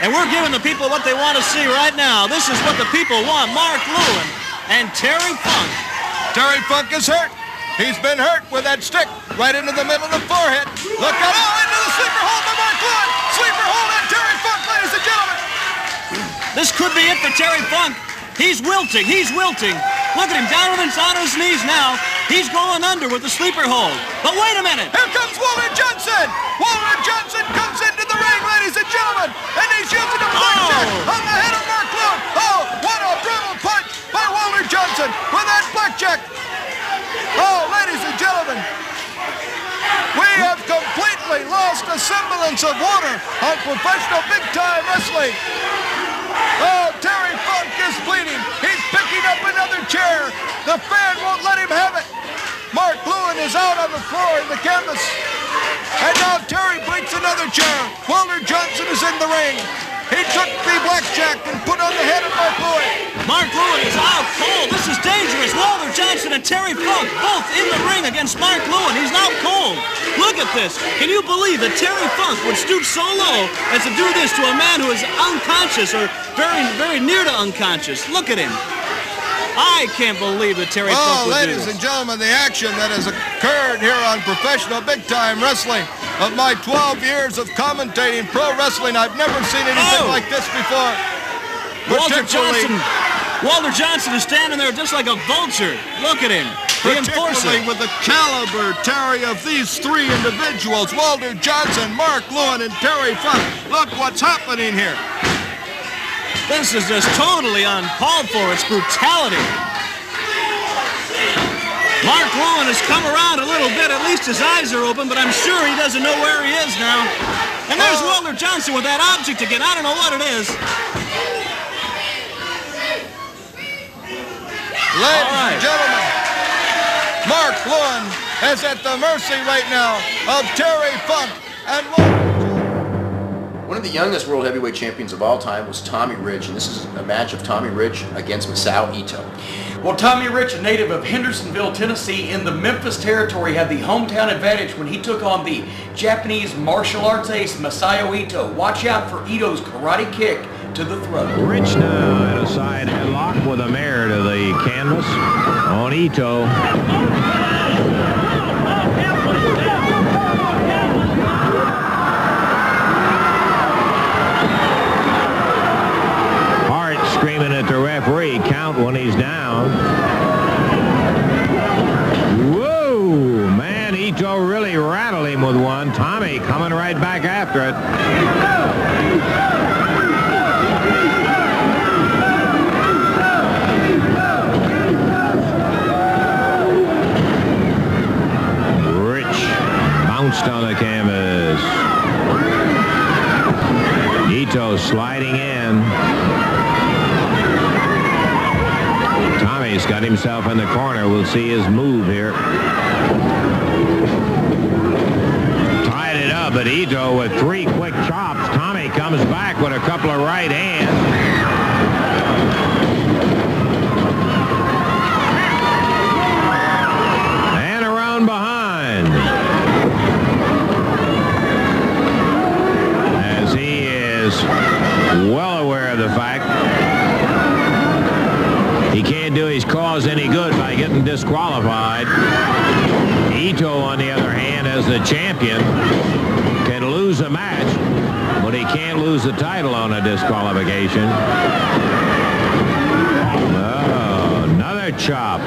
And we're giving the people what they want to see right now. This is what the people want. Mark Lewin and Terry Funk. Terry Funk is hurt. He's been hurt with that stick right into the middle of the forehead. Look out. Oh, into the sleeper hold by Mark Lewin. Sleeper hold on Terry Funk, ladies and gentlemen. This could be it for Terry Funk. He's wilting. He's wilting. Look at him down on his knees now. He's going under with the sleeper hold. But wait a minute. Here comes Walter Johnson. Walter Johnson comes into the ring, ladies and gentlemen. And he's using a blackjack on the head of Mark Lewin. Oh, what a brutal punch by Walter Johnson with that blackjack. Oh, ladies and gentlemen, we have completely lost a semblance of order on professional big-time wrestling. Oh, Terry Funk is bleeding. He's picking up another chair. The fan won't let him have it. Mark Lewin is out on the floor in the canvas. And now Terry breaks another chair. Walter Johnson is in the ring. He took the blackjack and put on the head of Mark Lewin. Mark Lewin is out cold. This is dangerous. Walter Johnson and Terry Funk both in the ring against Mark Lewin. He's out cold. Look at this. Can you believe that Terry Funk would stoop so low as to do this to a man who is unconscious or very, very near to unconscious? Look at him. I can't believe that Terry Funk would do this. Ladies and gentlemen, the action that has occurred here on professional big-time wrestling. Of my 12 years of commentating pro wrestling, I've never seen anything like this before. Walter Johnson is standing there just like a vulture. Look at him. The enforcer. Particularly with the caliber, Terry, of these three individuals, Walter Johnson, Mark Lewin, and Terry Funk. Look what's happening here. This is just totally uncalled for. It's brutality. Mark Lewin has come around a little bit. At least his eyes are open, but I'm sure he doesn't know where he is now. And there's Walter Johnson with that object again. I don't know what it is. Ladies and gentlemen, Mark Lewin is at the mercy right now of Terry Funk and One of the youngest world heavyweight champions of all time was Tommy Rich, and this is a match of Tommy Rich against Masao Ito. Well, Tommy Rich, a native of Hendersonville, Tennessee, in the Memphis territory, had the hometown advantage when he took on the Japanese martial arts ace Masao Ito. Watch out for Ito's karate kick to the throat. Rich now in a side headlock with a mare to the canvas on Ito. Screaming at the referee, count when he's down. Whoa, man, Ito really rattled him with one. Tommy coming right back after it. Rich bounced on the canvas. Ito sliding in. Tommy's got himself in the corner. We'll see his move here. Tied it up, but Ito with three quick chops. Tommy comes back with a couple of right hands. And around behind. As he is well aware of the fact he can't do his cause any good by getting disqualified. Ito, on the other hand, as the champion, can lose a match, but he can't lose the title on a disqualification. Oh, another chop.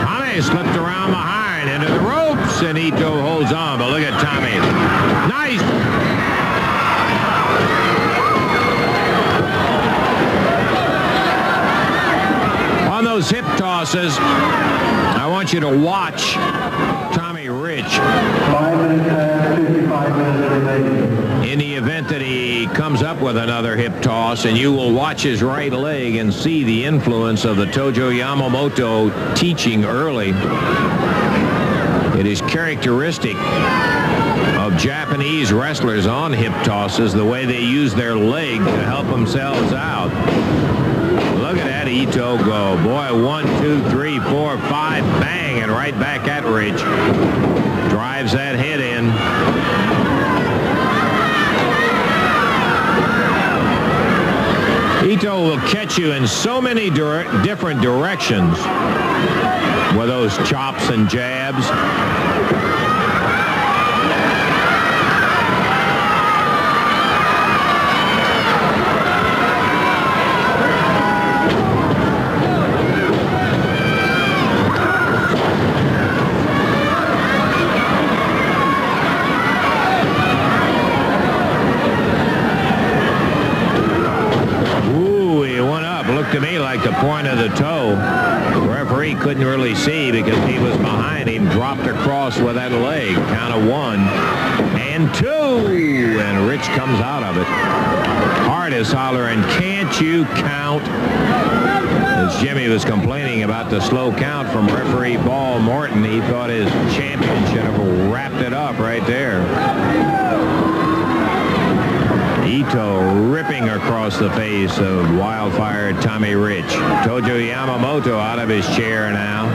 Tommy slipped around behind into the ropes, and Ito holds on. But look at Tommy. Nice. On those hip tosses, I want you to watch Tommy Rich. 5 minutes and 55 minutes remaining. In the event that he comes up with another hip toss, and you will watch his right leg and see the influence of the Tojo Yamamoto teaching early. It is characteristic of Japanese wrestlers on hip tosses, the way they use their leg to help themselves out. Look at that Ito go. Boy, 1, 2, 3, 4, 5, bang, and right back at Rich. Drives that head in. Ito will catch you in so many different directions with those chops and jabs. couldn't really see because he was behind him, dropped across with that leg. Count of 1 and 2, and Rich comes out of it. Hart is hollering, "Can't you count?" As Jimmy was complaining about the slow count from referee Ball Morton, he thought his champion should have wrapped it up right there. Ito ripping across the face of Wildfire Tommy Rich. Tojo Yamamoto out of his chair now.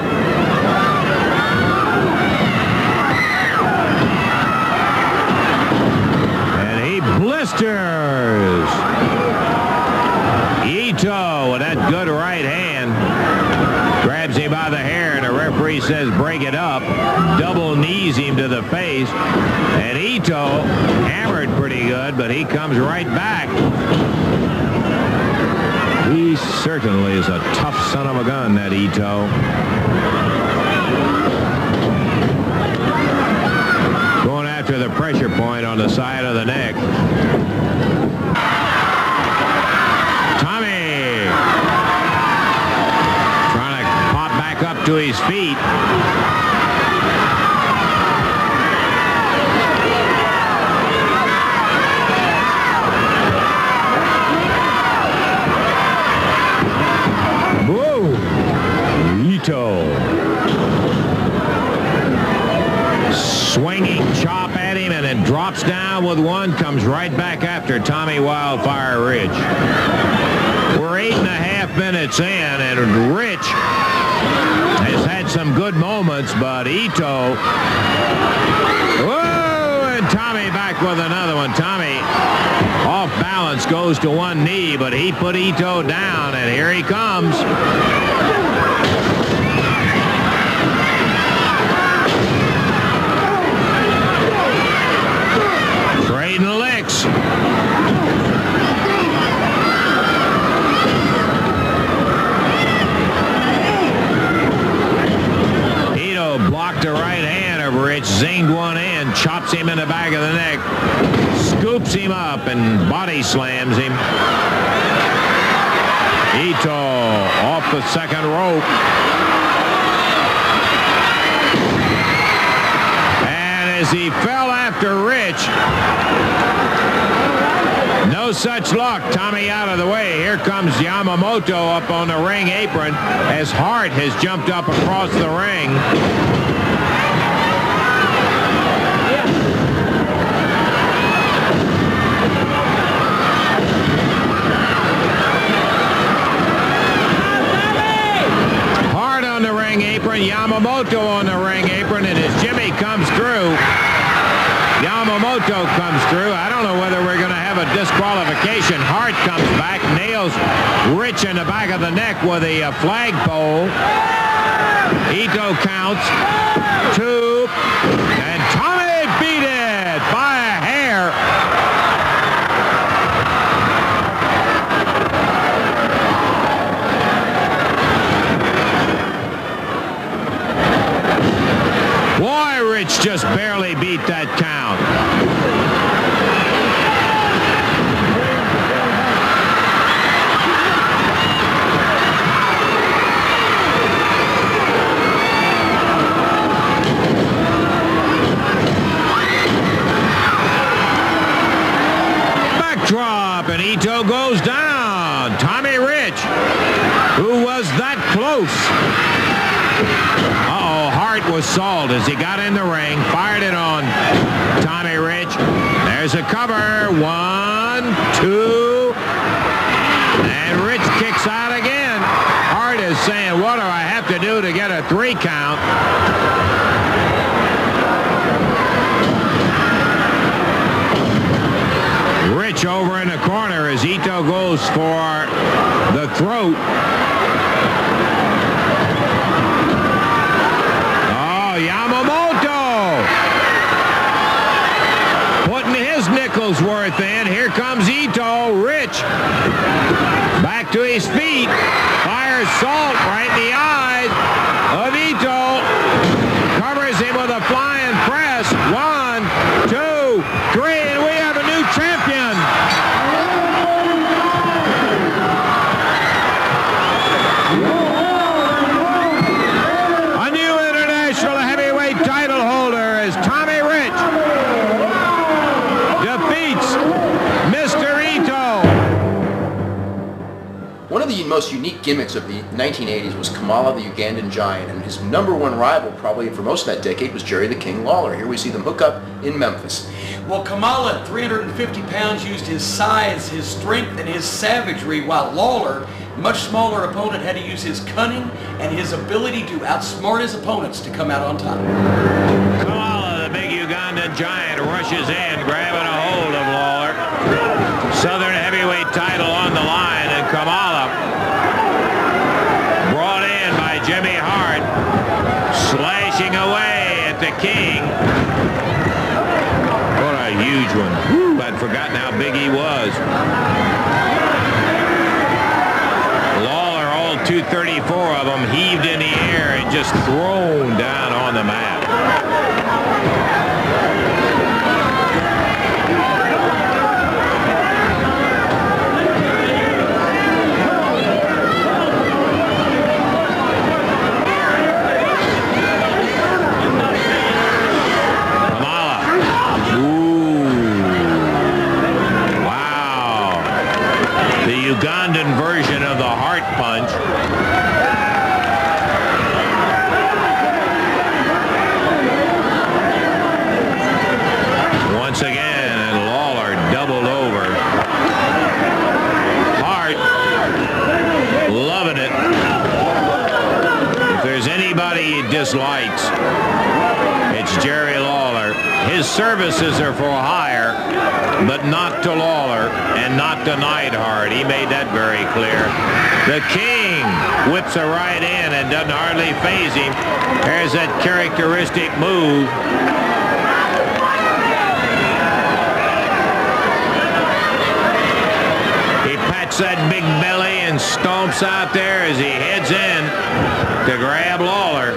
And he blisters. Ito with that good right hand. Grabs him by the hair, and the referee says break it up. Double knees him to the face. And Ito hammered pretty good, but he comes right back. He certainly is a tough son of a gun, that Ito. Going after the pressure point on the side of the neck. Tommy trying to pop back up to his feet. Swinging chop at him, and then drops down with one, comes right back after Tommy Wildfire Rich. We're 8.5 minutes in, and Rich has had some good moments, but Ito, whoa, and Tommy back with another one. Tommy off balance, goes to one knee, but he put Ito down, and here he comes. Trading licks. Ito blocked the right hand of Rich, zinged one in, chops him in the back of the neck, scoops him up, and body slams him. Ito off the second rope. As he fell after Rich, no such luck. Tommy out of the way. Here comes Yamamoto up on the ring apron as Hart has jumped up across the ring. Hart on the ring apron, Yamamoto on the ring apron, and as Jimmy comes through, Yamamoto comes through. I don't know whether we're going to have a disqualification. Hart comes back, nails Rich in the back of the neck with a flagpole. Ito counts 2, and Tommy beat it by a hair. Boy, Rich just barely beat that count. Backdrop, and Ito goes down. Tommy Rich, who was that close. Hart was sold as he got in the ring, fired it on Tommy Rich. There's a cover. 1, 2, and Rich kicks out again. Hart is saying, what do I have to do to get a 3 count? Rich over in the corner as Ito goes for the throat. Yamamoto putting his nickels worth in. Here comes Ito. Rich back to his feet. Fires salt right in the eyes of Ito. Covers him with a flying press. 1, 2, 3, and we have a new champion. most unique gimmicks of the 1980s was Kamala the Ugandan Giant, and his #1 rival probably for most of that decade was Jerry the King Lawler. Here we see them hook up in Memphis. Well, Kamala, at 350 pounds, used his size, his strength, and his savagery, while Lawler, much smaller opponent, had to use his cunning and his ability to outsmart his opponents to come out on top. Kamala, the big Ugandan Giant, rushes in, grabbing a hold of Lawler. Southern heavyweight title on the line, and Kamala brought in by Jimmy Hart, slashing away at the King. What a huge one. Woo, I'd forgotten how big he was. Lawler, all 234 of them, heaved in the air and just thrown down on the mat. Ugandan version of the heart punch. Once again, and Lawler doubled over. Hart loving it. If there's anybody he dislikes, it's Jerry Lawler. His services are for hire, but not to Lawler and not to Neidhart. He made that very clear. The King whips a right in and doesn't hardly faze him. There's that characteristic move. He pats that big belly and stomps out there as he heads in to grab Lawler.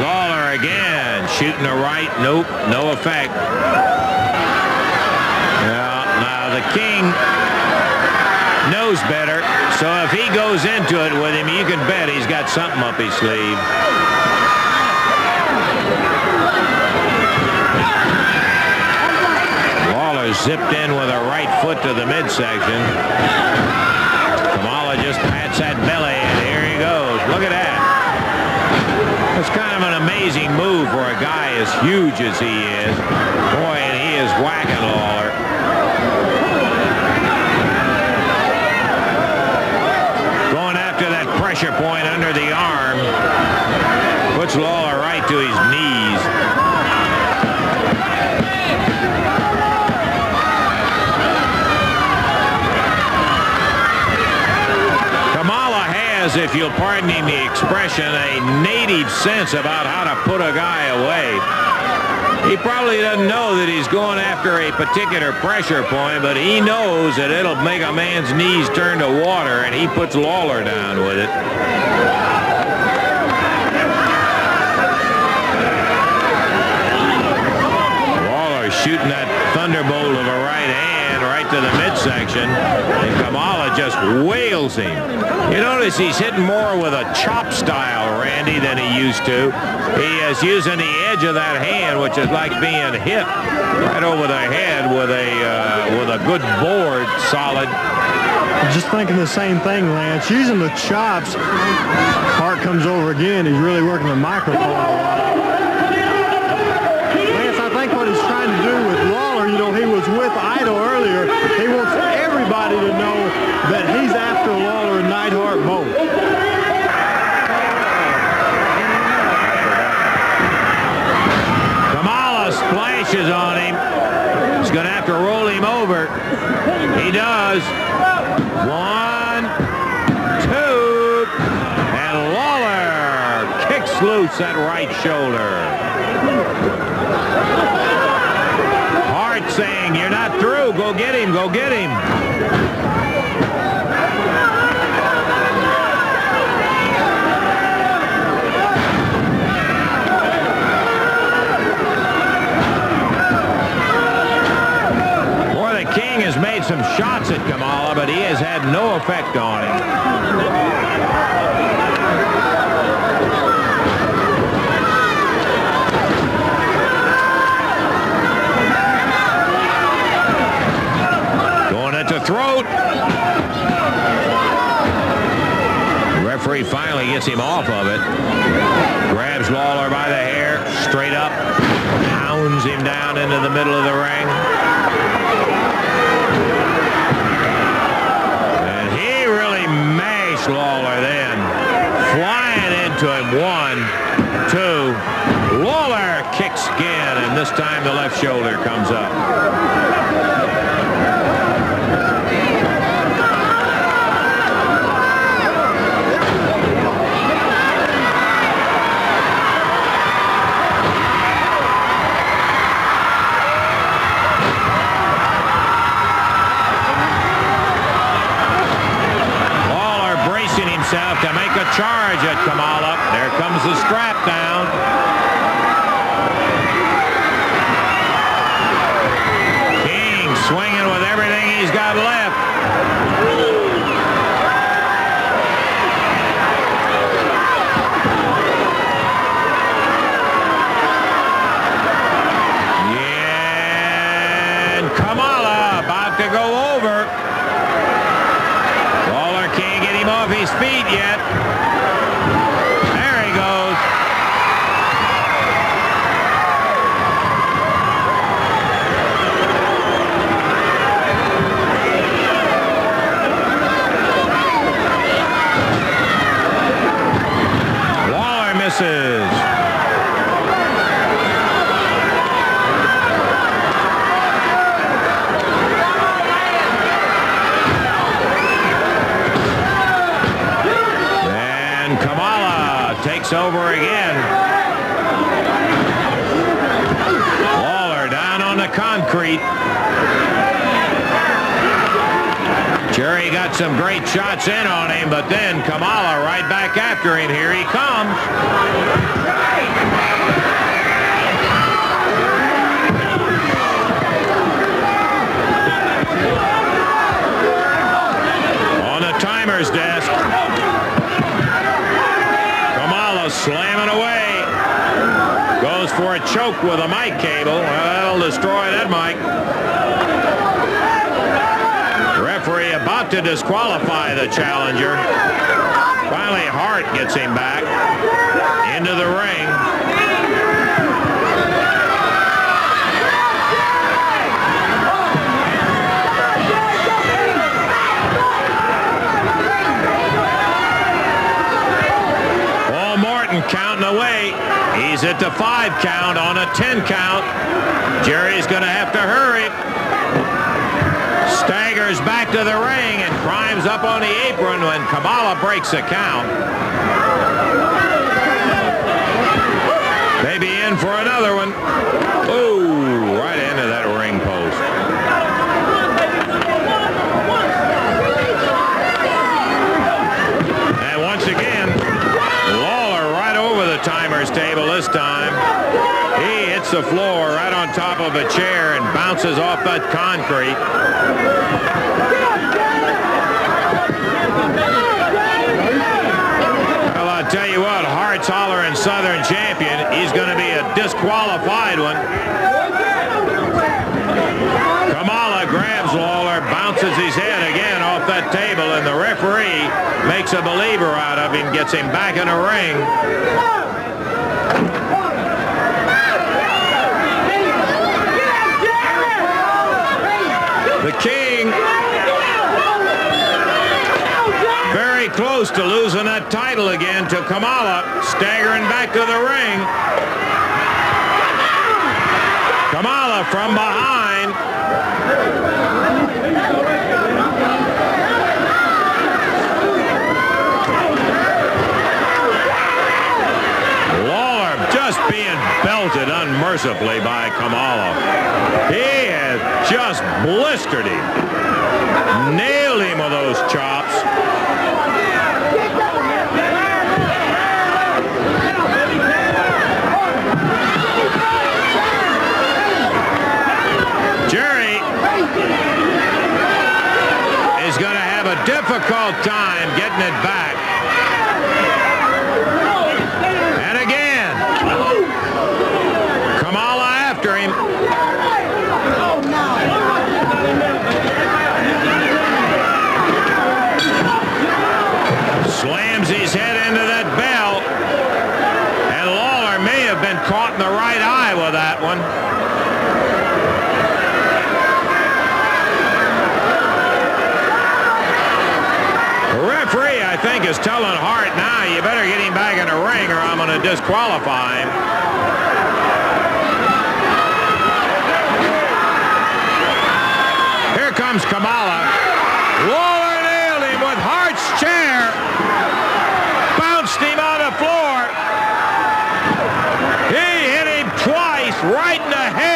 Lawler again, shooting a right. Nope, no effect. Now the King knows better, so if he goes into it with him, you can bet he's got something up his sleeve. Lawler zipped in with a right foot to the midsection. Kamala just pats that belly, and here he goes. Look at that. It's kind of an amazing move for a guy as huge as he is. Boy, and he is whacking Lawler. Going after that pressure point under the arm. Puts Lawler right to his knees. Kamala has, if you'll pardon him the expression, a native sense about how to put a guy away. He probably doesn't know that he's going after a particular pressure point, but he knows that it'll make a man's knees turn to water, and he puts Lawler down with it. Lawler shooting that thunderbolt of a right hand right to the midsection, and Kamala just wails him. You notice he's hitting more with a chop style, Randy, than he used to. He is using the edge of that hand, which is like being hit right over the head with a good board, solid. Just thinking the same thing, Lance. Using the chops. Hart comes over again. He's really working the microphone a lot. Lance, I think what he's trying to do with Lawler, you know, he was with Idol earlier. He wants everybody to know that he's after Lawler and Neidhart both. Kamala splashes on him. He's going to have to roll him over. He does. 1, 2, and Lawler kicks loose that right shoulder. Hart saying, "You're not through. Go get him. Go get him." King has made some shots at Kamala, but he has had no effect on him. Going at the throat. gets him off of it. Grabs Lawler by the hair, straight up, pounds him down into the middle of the ring. And he really mashed Lawler then. Flying into him, 1, 2. Lawler kicks again, and this time the left shoulder comes up. To make a charge at Kamala. There comes the strap down. King swinging with everything he's got left. Yeah, and Kamala about to go over. Lawler can't get him off his feet yet. There he goes. Lawler misses. Takes over again. Lawler down on the concrete. Jerry got some great shots in on him, but then Kamala right back after him. Here he comes. On the timer's desk. Slamming away. Goes for a choke with a mic cable. Well, that'll destroy that mic. Referee about to disqualify the challenger. Finally, Hart gets him back into the ring. Counting away. He's at the 5 count on a 10 count. Jerry's going to have to hurry. Staggers back to the ring and climbs up on the apron when Kamala breaks a count. Maybe in for another one. Ooh, right into that ring post. And once again, timer's table this time. He hits the floor right on top of a chair and bounces off that concrete. Well, I'll tell you what, Hart's hollering Southern champion. He's going to be a disqualified one. Kamala grabs Lawler, bounces his head again off that table, and the referee makes a believer out of him, gets him back in the ring. The King very close to losing that title again to Kamala, staggering back to the ring. Kamala from behind. Lawler just being belted unmercifully by Kamala. He has just blistered him. Nailed him with those chops. Jerry is going to have a difficult time getting it back. And again, Kamala after him. Slams his head into that bed. caught in the right eye with that one. The referee, I think, is telling Hart, now you better get him back in the ring or I'm going to disqualify him. Here comes Kamala. Waller nailed him with Hart's chair. Bounced him on the floor. He hit him twice right in the head.